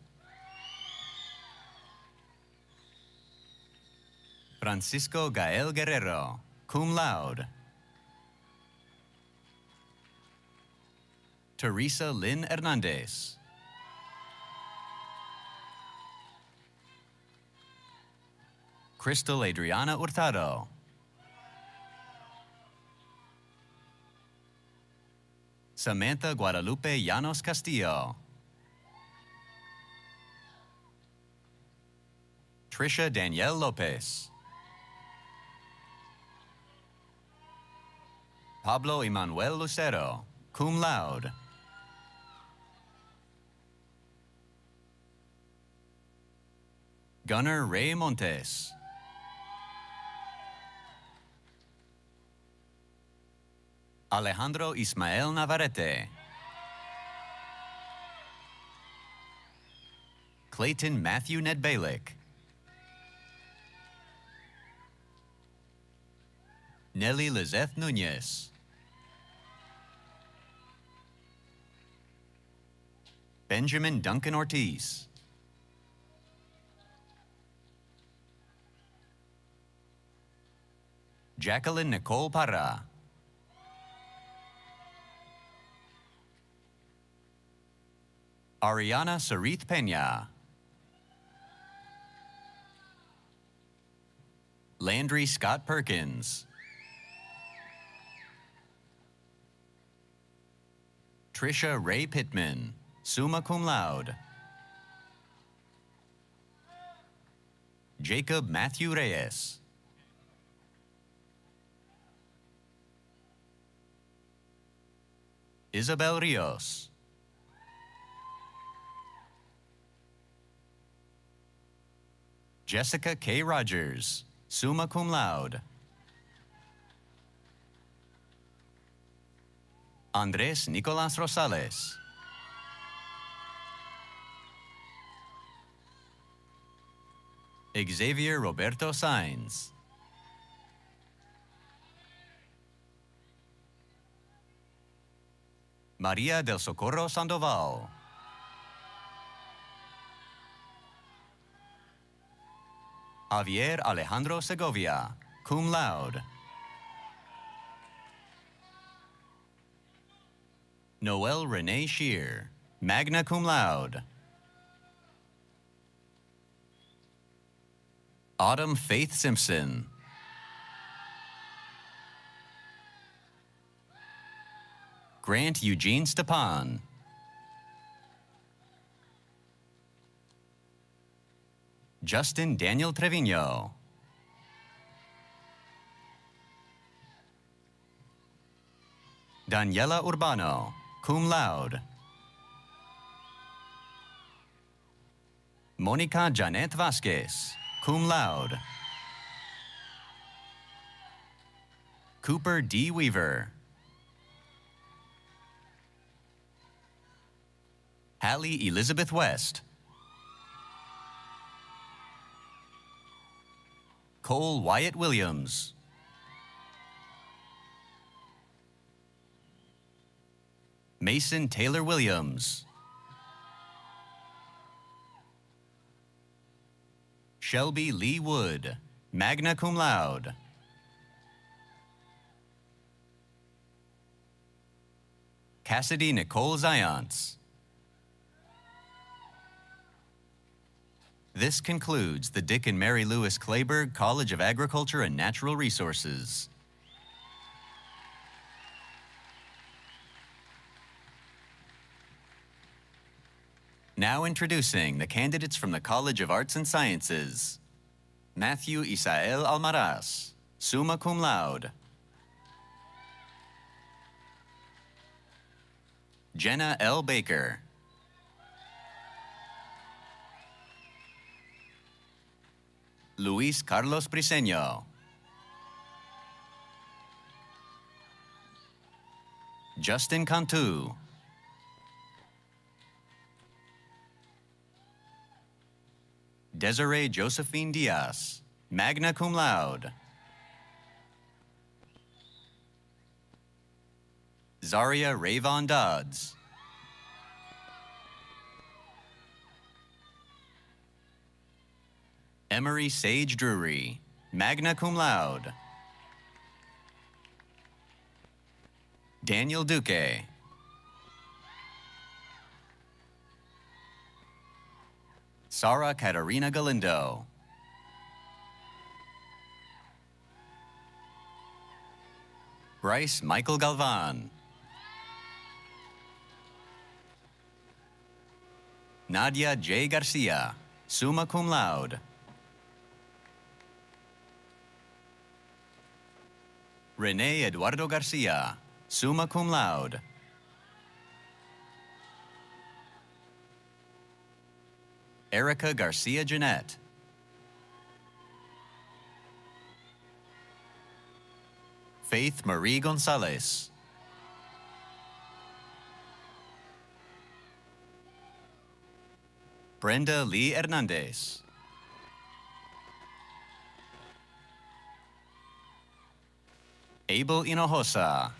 Francisco Gael Guerrero, cum laude. Teresa Lynn Hernandez. Crystal Adriana Hurtado. Samantha Guadalupe Llanos Castillo. Trisha Danielle Lopez. Pablo Emanuel Lucero, cum laude. Gunnar Ray Montes. Alejandro Ismael Navarrete. Clayton Matthew Nedbalick. Nelly Lizeth Nunez. Benjamin Duncan Ortiz. Jacqueline Nicole Parra. Ariana Sarith Peña. Landry Scott Perkins. Trisha Ray Pittman, summa cum laude. Jacob Matthew Reyes. Isabel Rios. Jessica K. Rogers, summa cum laude. Andres Nicolas Rosales. Xavier Roberto Sainz. Maria del Socorro Sandoval. Javier Alejandro Segovia, cum laude. Noel Renee Shear, magna cum laude. Autumn Faith Simpson. Grant Eugene Stepan. Justin Daniel Trevino. Daniela Urbano, cum laude. Monica Janet Vasquez, cum laude. Cooper D. Weaver. Hallie Elizabeth West. Cole Wyatt Williams. Mason Taylor Williams. Shelby Lee Wood, magna cum laude. Cassidy Nicole Zions. This concludes the Dick and Mary Lewis Clayburgh College of Agriculture and Natural Resources. Now introducing the candidates from the College of Arts and Sciences. Matthew Isael Almaraz, summa cum laude. Jenna L. Baker. Luis Carlos Briseño. Justin Cantu. Desiree Josephine Diaz, magna cum laude. Zaria Rayvon Dodds. Emery Sage Drury, magna cum laude. Daniel Duque. Sara Catarina Galindo. Bryce Michael Galvan. Nadia J. Garcia, summa cum laude. Rene Eduardo Garcia, summa cum laude. Erica Garcia Jeanette. Faith Marie Gonzalez. Brenda Lee Hernandez. Abel Hinojosa.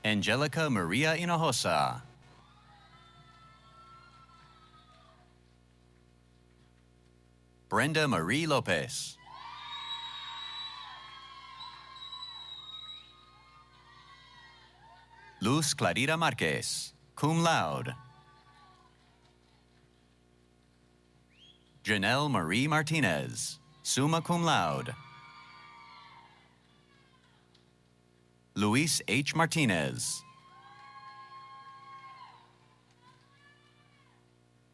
Angelica Maria Hinojosa. Brenda Marie Lopez. Luz Clarita Marquez, cum laude. Janelle Marie Martinez, summa cum laude. Luis H. Martinez.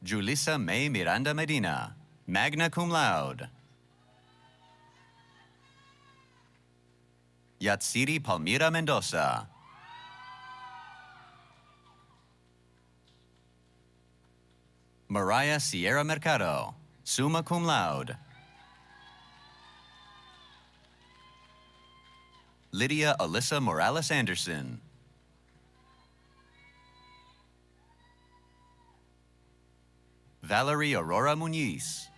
Julissa May Miranda Medina, magna cum laude. Yatsiri Palmira Mendoza. Mariah Sierra Mercado, summa cum laude. Lydia Alyssa Morales Anderson. Valerie Aurora Muniz.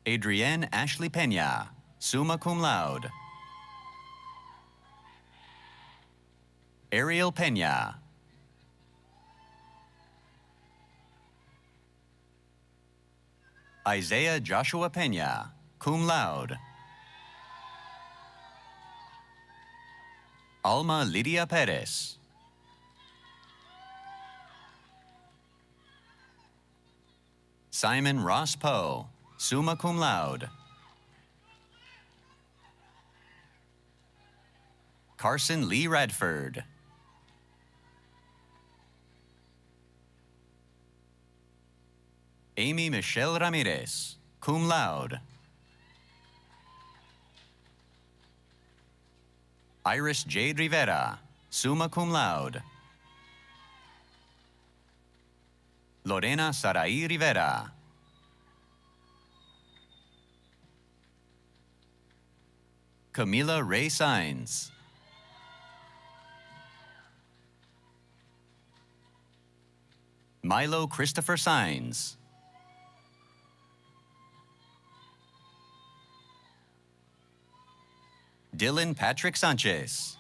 Adrienne Ashley Peña, summa cum laude. Ariel Peña. Isaiah Joshua Peña, cum laude. Alma Lydia Perez. Simon Ross Poe, summa cum laude. Carson Lee Radford. Amy Michelle Ramirez, cum laude. Iris Jade Rivera, summa cum laude. Lorena Sarai Rivera. Camila Ray Sainz. Milo Christopher Sainz. Dylan Patrick Sanchez.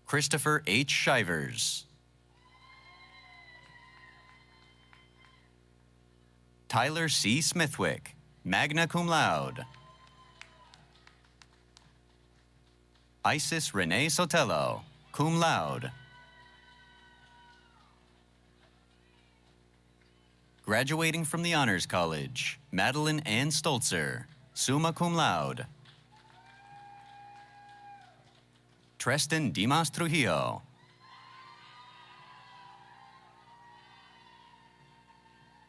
Christopher H. Shivers. Tyler C. Smithwick, magna cum laude. Isis Renee Sotelo, cum laude. Graduating from the Honors College, Madeline Ann Stolzer, summa cum laude. Treston Dimas Trujillo.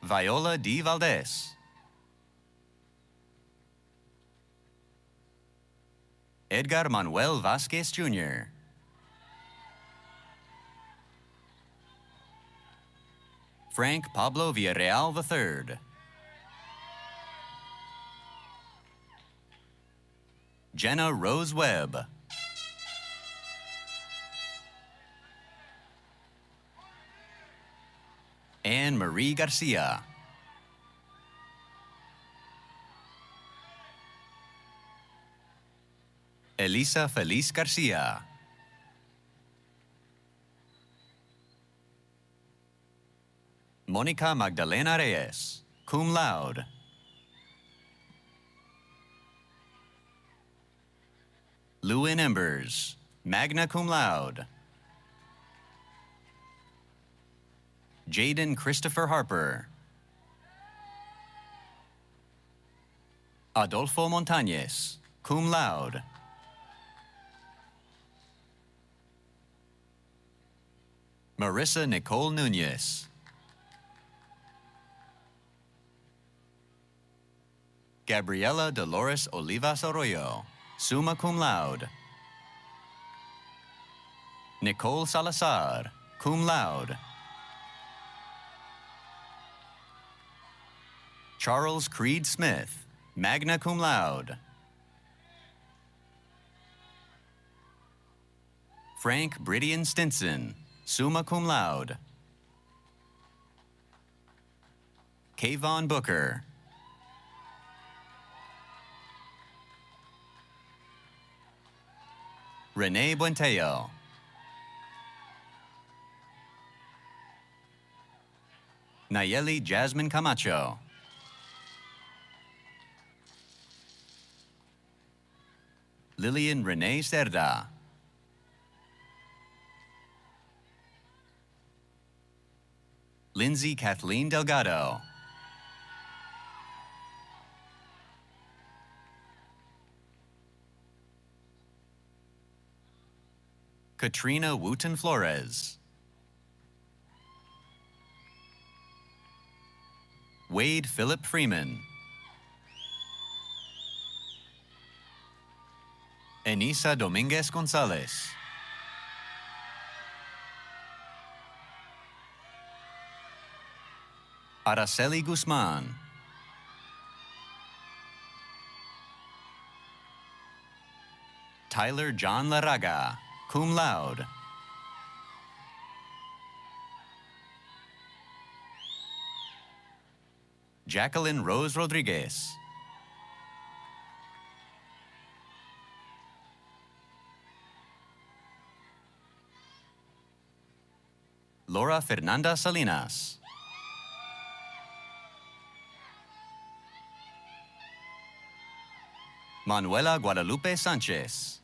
Viola D. Valdez. Edgar Manuel Vasquez Jr. Frank Pablo Villarreal III. Jenna Rose Webb. Anne Marie Garcia. Elisa Feliz Garcia. Monica Magdalena Reyes, cum laude. Lewin Embers, magna cum laude. Jaden Christopher Harper. Adolfo Montañez, cum laude. Marissa Nicole Nunez. Gabriela Dolores Olivas Arroyo, summa cum laude. Nicole Salazar, cum laude. Charles Creed Smith, magna cum laude. Frank Bridian Stinson, summa cum laude. Kayvon Booker. Renee Buentello. Nayeli Jasmine Camacho. Lillian Renee Cerda. Lindsay Kathleen Delgado. Katrina Wooten Flores. Wade Philip Freeman. Enisa Dominguez Gonzalez. Araceli Guzman. Tyler John Laraga, cum laude. Jacqueline Rose Rodriguez. Laura Fernanda Salinas. Manuela Guadalupe Sanchez.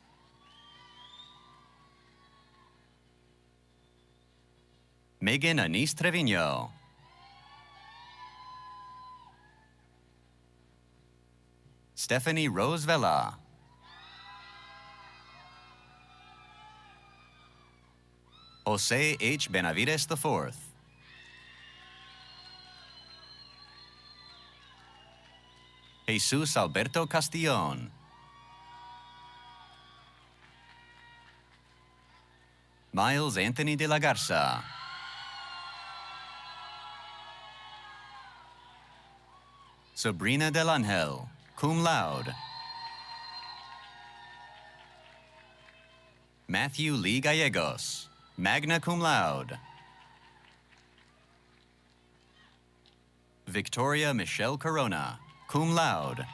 Megan Anise Trevino. Stephanie Rose Vela. Jose H. Benavides IV. Jesus Alberto Castillon. Miles Anthony de la Garza. Sabrina Del Angel, cum laude. Matthew Lee Gallegos, magna cum laude. Victoria Michelle Corona, cum laude.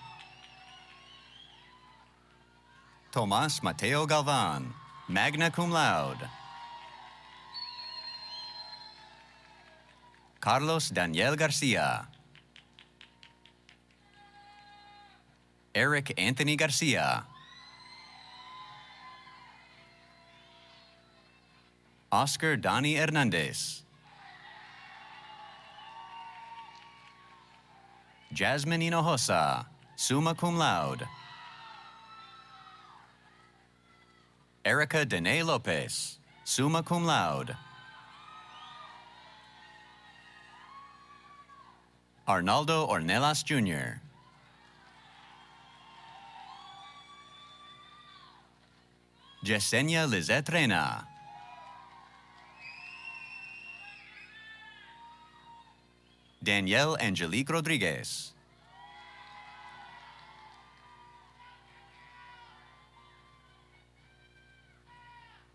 Tomas Mateo Galvan, magna cum laude. Carlos Daniel Garcia. Eric Anthony Garcia. Oscar Donnie Hernandez. Jasmine Hinojosa, summa cum laude. Erica Dene Lopez, summa cum laude. Arnaldo Ornelas Jr. Yesenia Lizette Reyna. Danielle Angelique Rodriguez.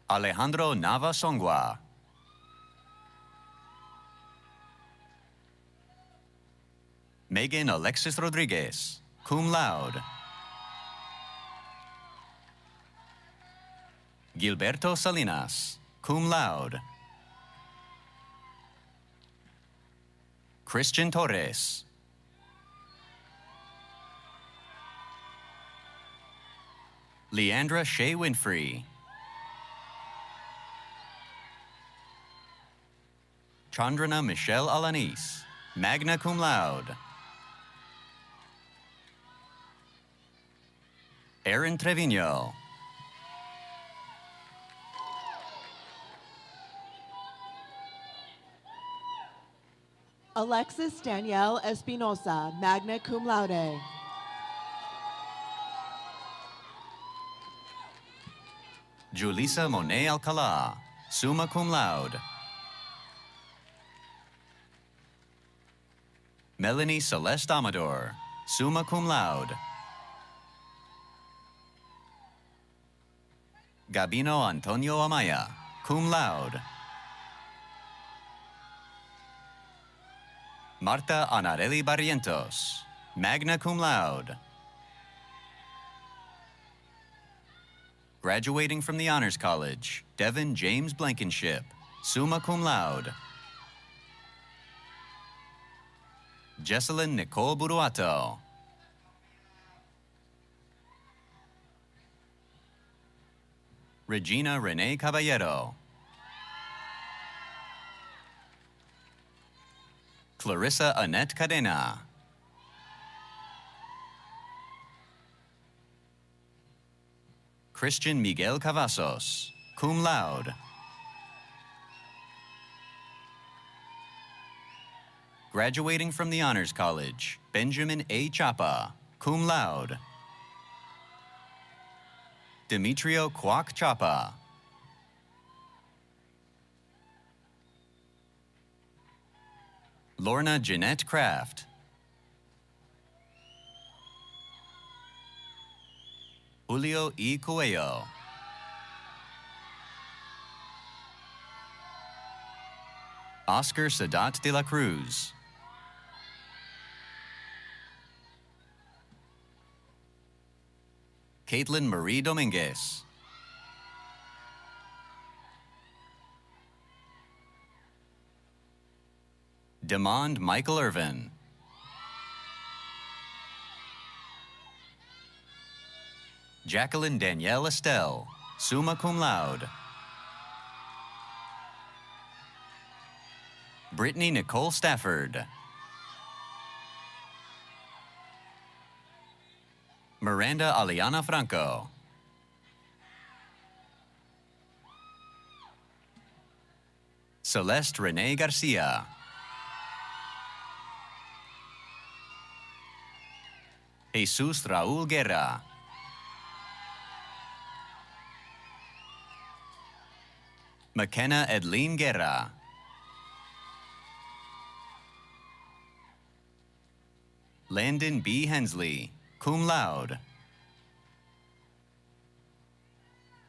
Alejandro Nava Songwa. Megan Alexis Rodriguez, cum laude. Gilberto Salinas, cum laude. Christian Torres. Leandra Shea Winfrey. Chandrana Michelle Alanis, magna cum laude. Aaron Trevino. Alexis Danielle Espinosa, magna cum laude. Julissa Monet Alcala, summa cum laude. Melanie Celeste Amador, summa cum laude. Gabino Antonio Amaya, cum laude. Marta Anarelli Barrientos, magna cum laude. Graduating from the Honors College, Devin James Blankenship, summa cum laude. Jesselyn Nicole Buruato. Regina Renee Caballero. Clarissa Annette Cadena. Christian Miguel Cavazos, cum laude. Graduating from the Honors College, Benjamin A. Chapa, cum laude. Demetrio Kwok Chapa. Lorna Jeanette Kraft. Julio E. Cuello. Oscar Sadat de la Cruz. Caitlin Marie Dominguez. Demond Michael Irvin. Jacqueline Danielle Estelle, summa cum laude. Brittany Nicole Stafford. Miranda Aliana Franco. Celeste Renee Garcia. Jesus Raúl Guerra. McKenna Edleen Guerra. Landon B. Hensley, cum laude.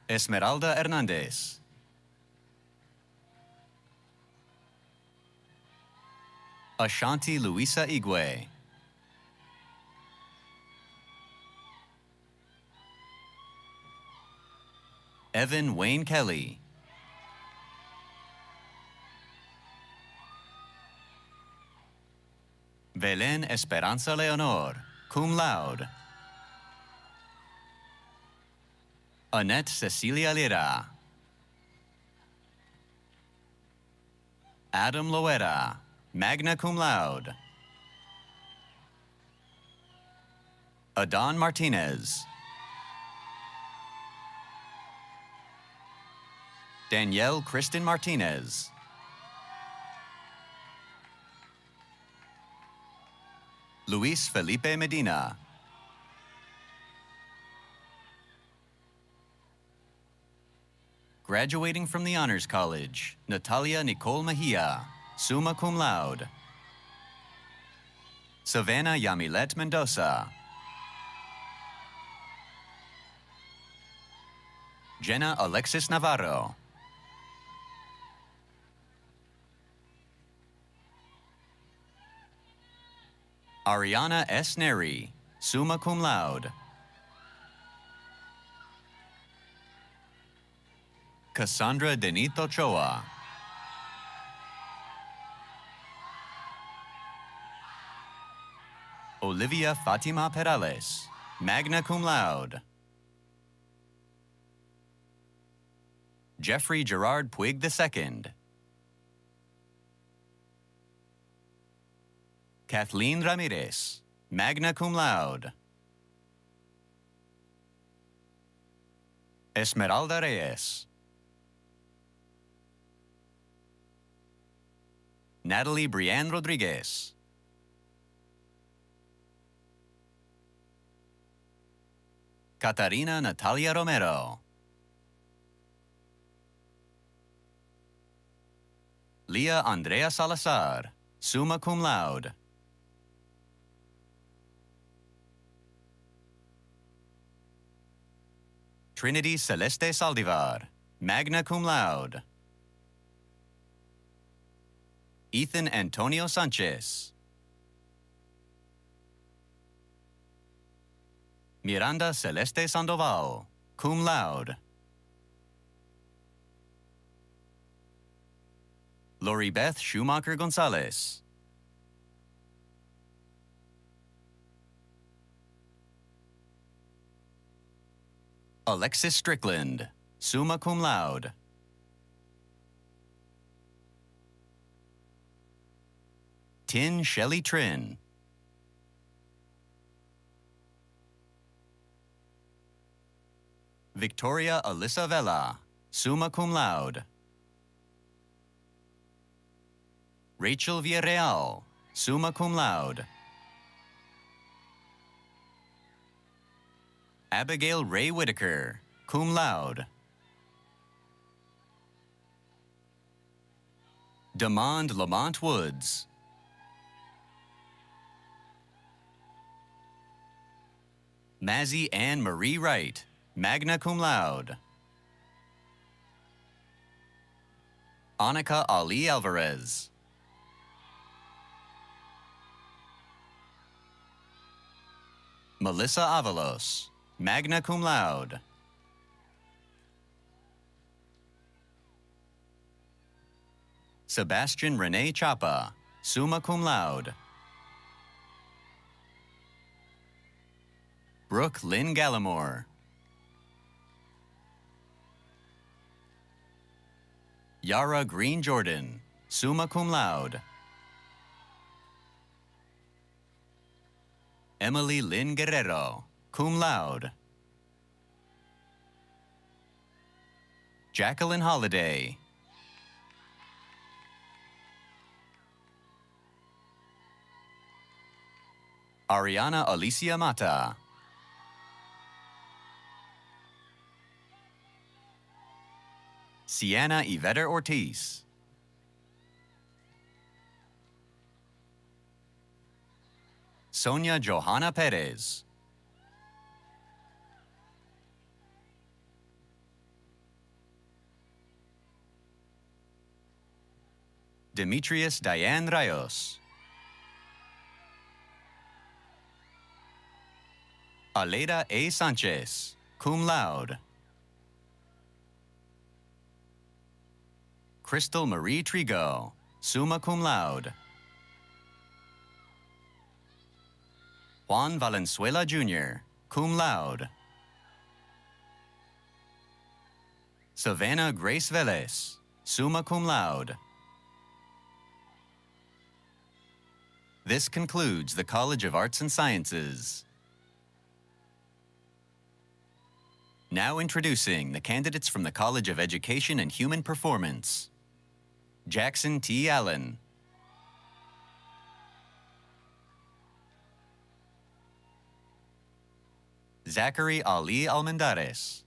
Esmeralda Hernandez. Ashanti Luisa Igwe. Evan Wayne Kelly. Belen Esperanza Leonor, cum laude. Annette Cecilia Lira. Adam Loera, magna cum laude. Adon Martinez. Danielle Kristen Martinez. Luis Felipe Medina. Graduating from the Honors College, Natalia Nicole Mejia, summa cum laude. Savannah Yamilet Mendoza. Jenna Alexis Navarro. Ariana S. Neri, summa cum laude. Cassandra Denith Ochoa. Olivia Fatima Perales, magna cum laude. Jeffrey Gerard Puig II. Kathleen Ramirez, magna cum laude. Esmeralda Reyes. Natalie Brianne Rodriguez. Catarina Natalia Romero. Leah Andrea Salazar, summa cum laude. Trinity Celeste Saldivar, magna cum laude. Ethan Antonio Sanchez. Miranda Celeste Sandoval, cum laude. Lori Beth Schumacher Gonzalez. Alexis Strickland, summa cum laude. Tin Shelley Trin. Victoria Alyssa Vela, summa cum laude. Rachel Villarreal, summa cum laude. Abigail Ray Whitaker, cum laude. Demond Lamont Woods. Mazzie Ann Marie Wright, magna cum laude. Annika Ali Alvarez. Melissa Avalos, magna cum laude. Sebastian Rene Chapa, summa cum laude. Brooke Lynn Gallimore. Yara Green Jordan, summa cum laude. Emily Lynn Guerrero, cum laude. Jacqueline Holiday. Ariana Alicia Mata. Sienna Yvette Ortiz. Sonia Johanna Perez. Demetrius Diane Rayos. Aleda A. Sanchez, cum laude. Crystal Marie Trigo, summa cum laude. Juan Valenzuela Jr., cum laude. Savannah Grace Velez, summa cum laude. This concludes the College of Arts and Sciences. Now introducing the candidates from the College of Education and Human Performance. Jackson T. Allen. Zachary Ali Almendares.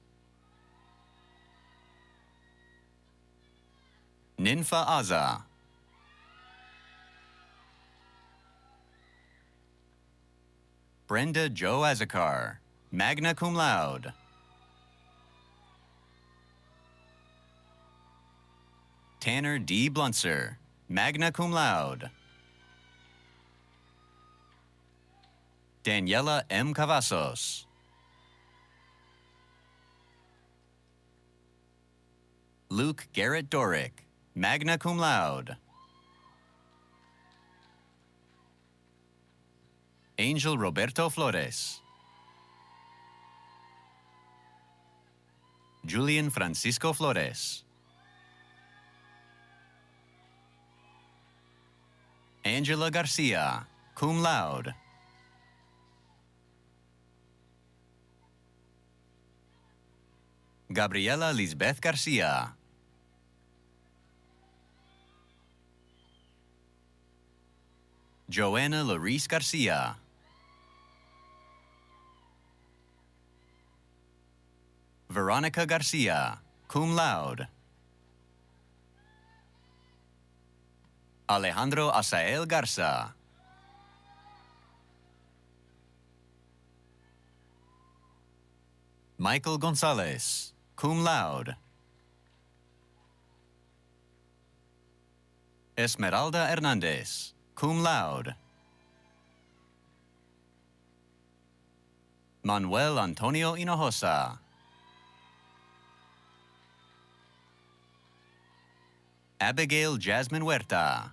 Ninfa Aza. Brenda Jo Azakar, magna cum laude. Tanner D. Bluntzer, magna cum laude. Daniela M. Cavazos. Luke Garrett Dorick, magna cum laude. Angel Roberto Flores. Julian Francisco Flores. Angela Garcia, cum laude. Gabriela Lisbeth Garcia. Joanna Larice Garcia. Veronica Garcia, cum laude. Alejandro Asael Garza. Michael Gonzalez, cum laude. Esmeralda Hernandez, cum laude. Manuel Antonio Hinojosa. Abigail Jasmine Huerta.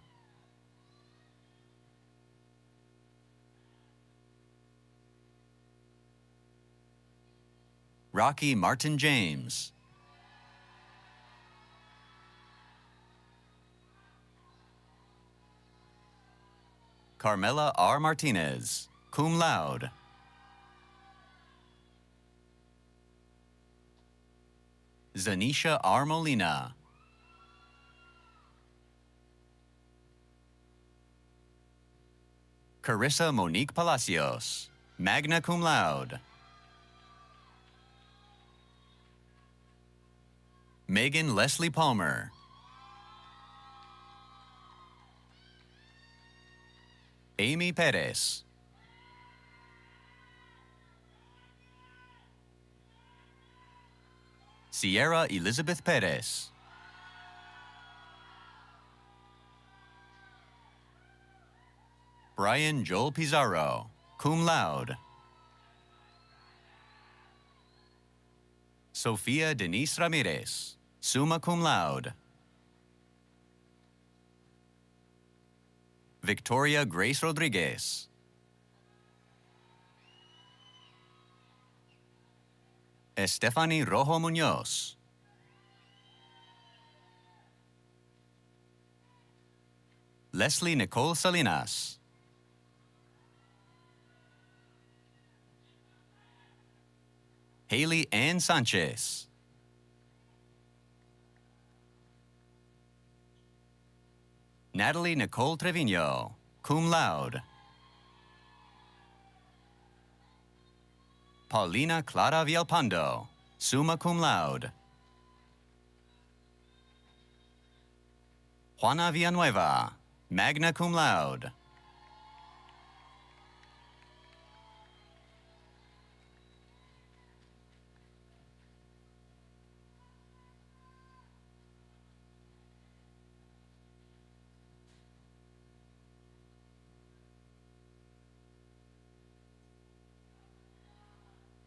Rocky Martin James. Carmela R. Martinez, cum laude. Zanisha R. Molina. Carissa Monique Palacios, magna cum laude. Megan Leslie Palmer. Amy Perez. Sierra Elizabeth Perez. Brian Joel Pizarro, cum laude. Sofia Denise Ramirez, summa cum laude. Victoria Grace Rodriguez. Estefany Rojo Munoz. Leslie Nicole Salinas. Haley Ann Sanchez. Natalie Nicole Trevino, cum laude. Paulina Clara Villalpando, summa cum laude. Juana Villanueva, magna cum laude.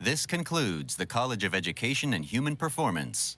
This concludes the College of Education and Human Performance.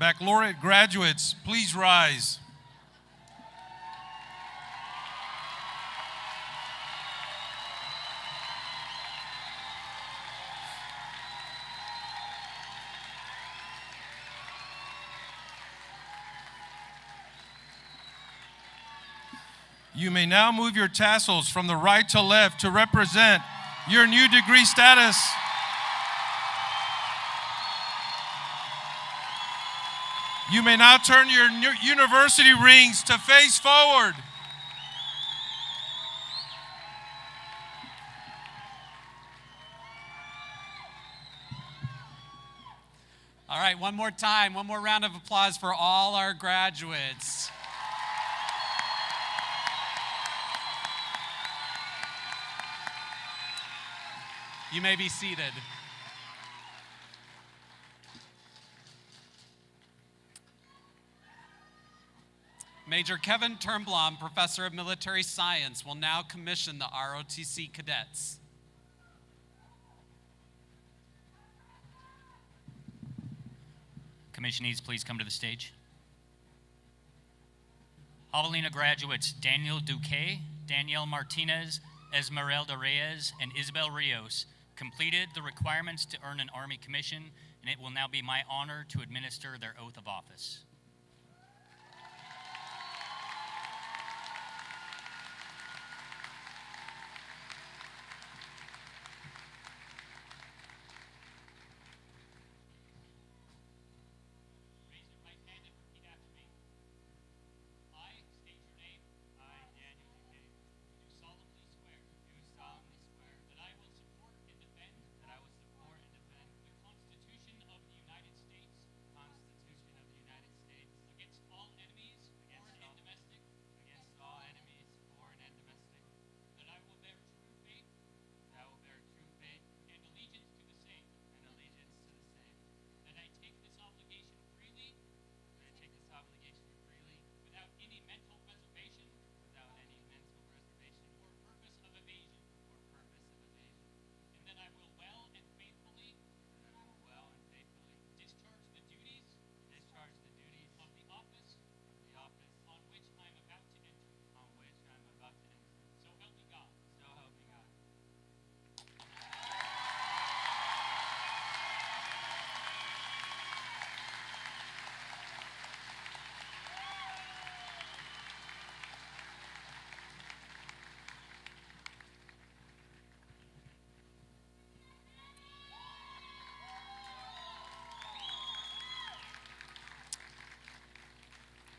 Baccalaureate graduates, please rise. You may now move your tassels from the right to left to represent your new degree status. You may now turn your university rings to face forward. All right, one more time, one more round of applause for all our graduates. You may be seated. Major Kevin Turnblom, Professor of Military Science, will now commission the ROTC cadets. Commissionees, please come to the stage. Javelina graduates Daniel Duque, Danielle Martinez, Esmeralda Reyes, and Isabel Rios completed the requirements to earn an Army commission, and it will now be my honor to administer their oath of office.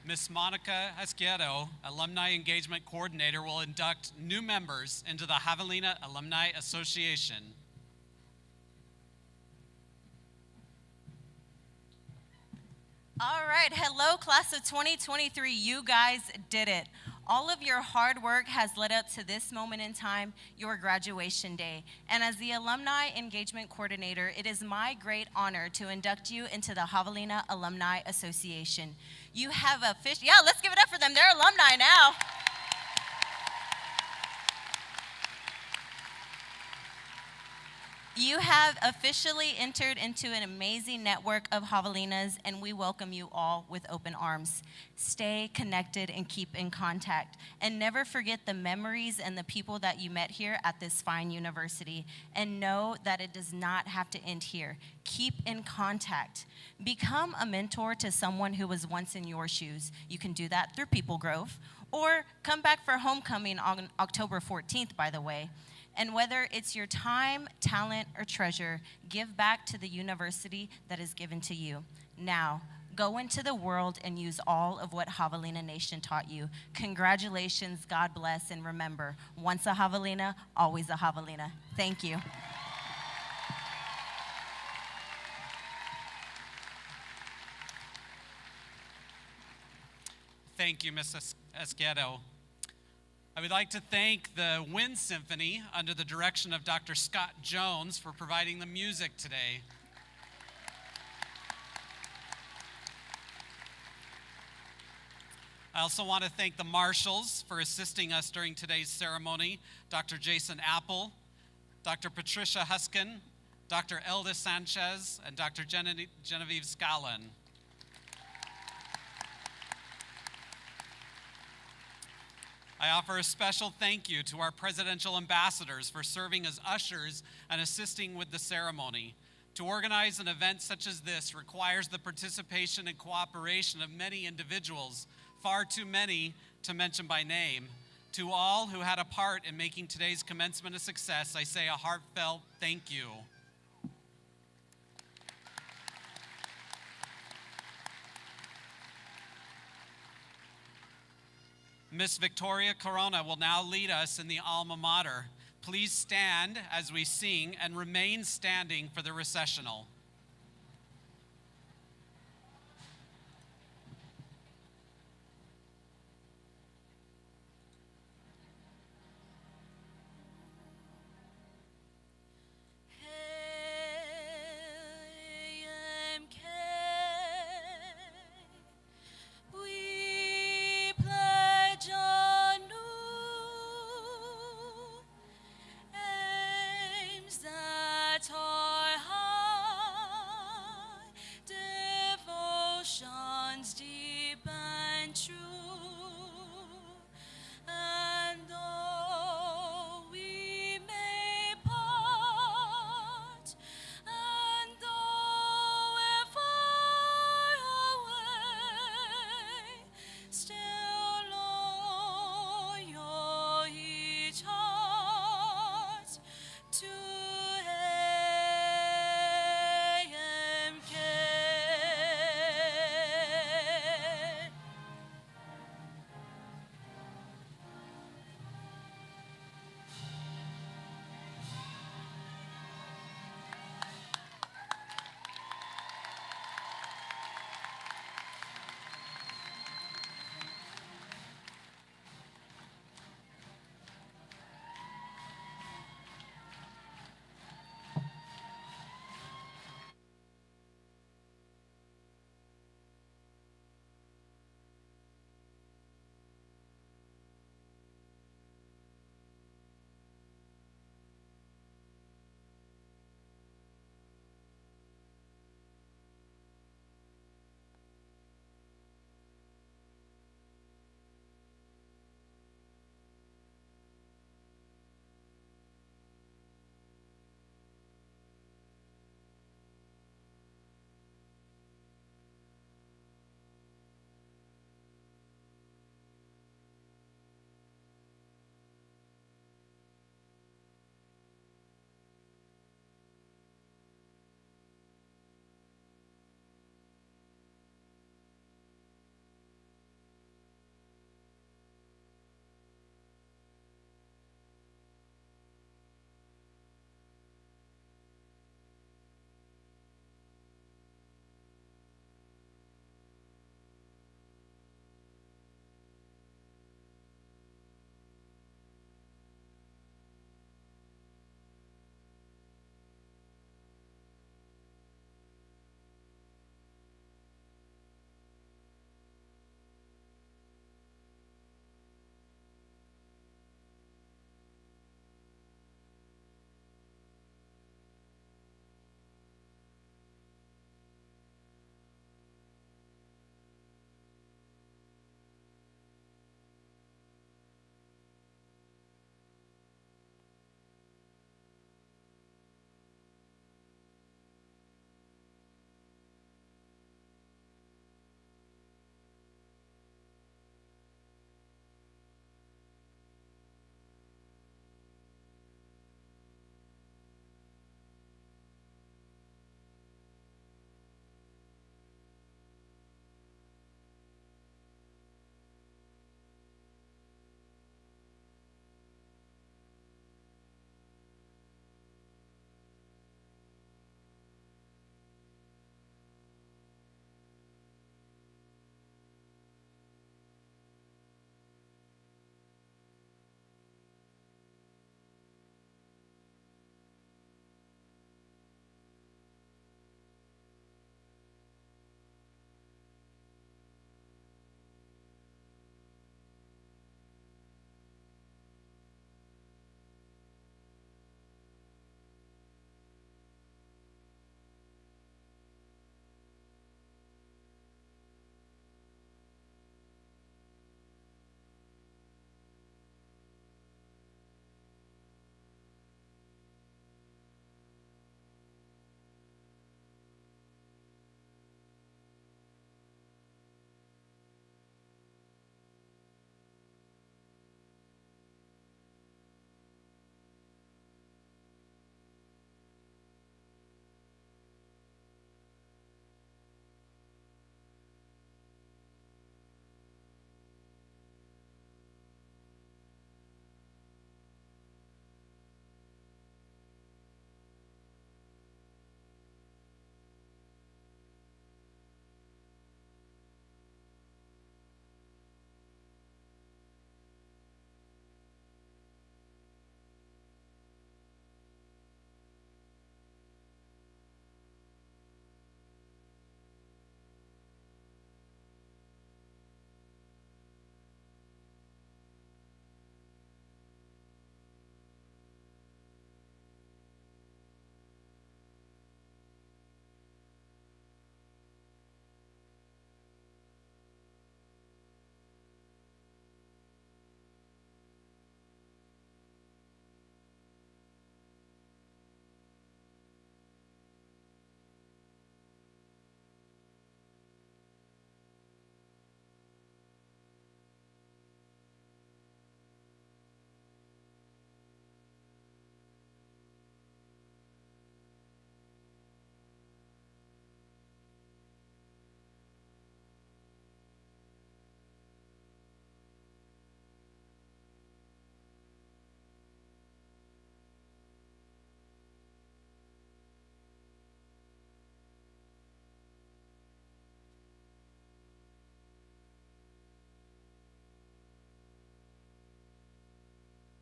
Ms. Monica Esquero, Alumni Engagement Coordinator, will induct new members into the Javelina Alumni Association. All right, hello class of 2023, you guys did it. All of your hard work has led up to this moment in time, your graduation day. And as the Alumni Engagement Coordinator, it is my great honor to induct you into the Javelina Alumni Association. You have officially, yeah, let's give it up for them. They're alumni now. You have officially entered into an amazing network of javelinas, and we welcome you all with open arms. Stay connected and keep in contact. And never forget the memories and the people that you met here at this fine university. And know that it does not have to end here. Keep in contact. Become a mentor to someone who was once in your shoes. You can do that through People Grove. Or come back for homecoming on October 14th, by the way. And whether it's your time, talent, or treasure, give back to the university that is given to you. Now, go into the world and use all of what Javelina Nation taught you. Congratulations, God bless, and remember, once a Javelina, always a Javelina. Thank you. Thank you, Ms. Esquero. I would like to thank the Wind Symphony under the direction of Dr. Scott Jones for providing the music today. I also want to thank the marshals for assisting us during today's ceremony, Dr. Jason Apple, Dr. Patricia Huskin, Dr. Elda Sanchez, and Dr. Genevieve Scallon. I offer a special thank you to our presidential ambassadors for serving as ushers and assisting with the ceremony. To organize an event such as this requires the participation and cooperation of many individuals, far too many to mention by name. To all who had a part in making today's commencement a success, I say a heartfelt thank you. Miss Victoria Corona will now lead us in the alma mater. Please stand as we sing and remain standing for the recessional.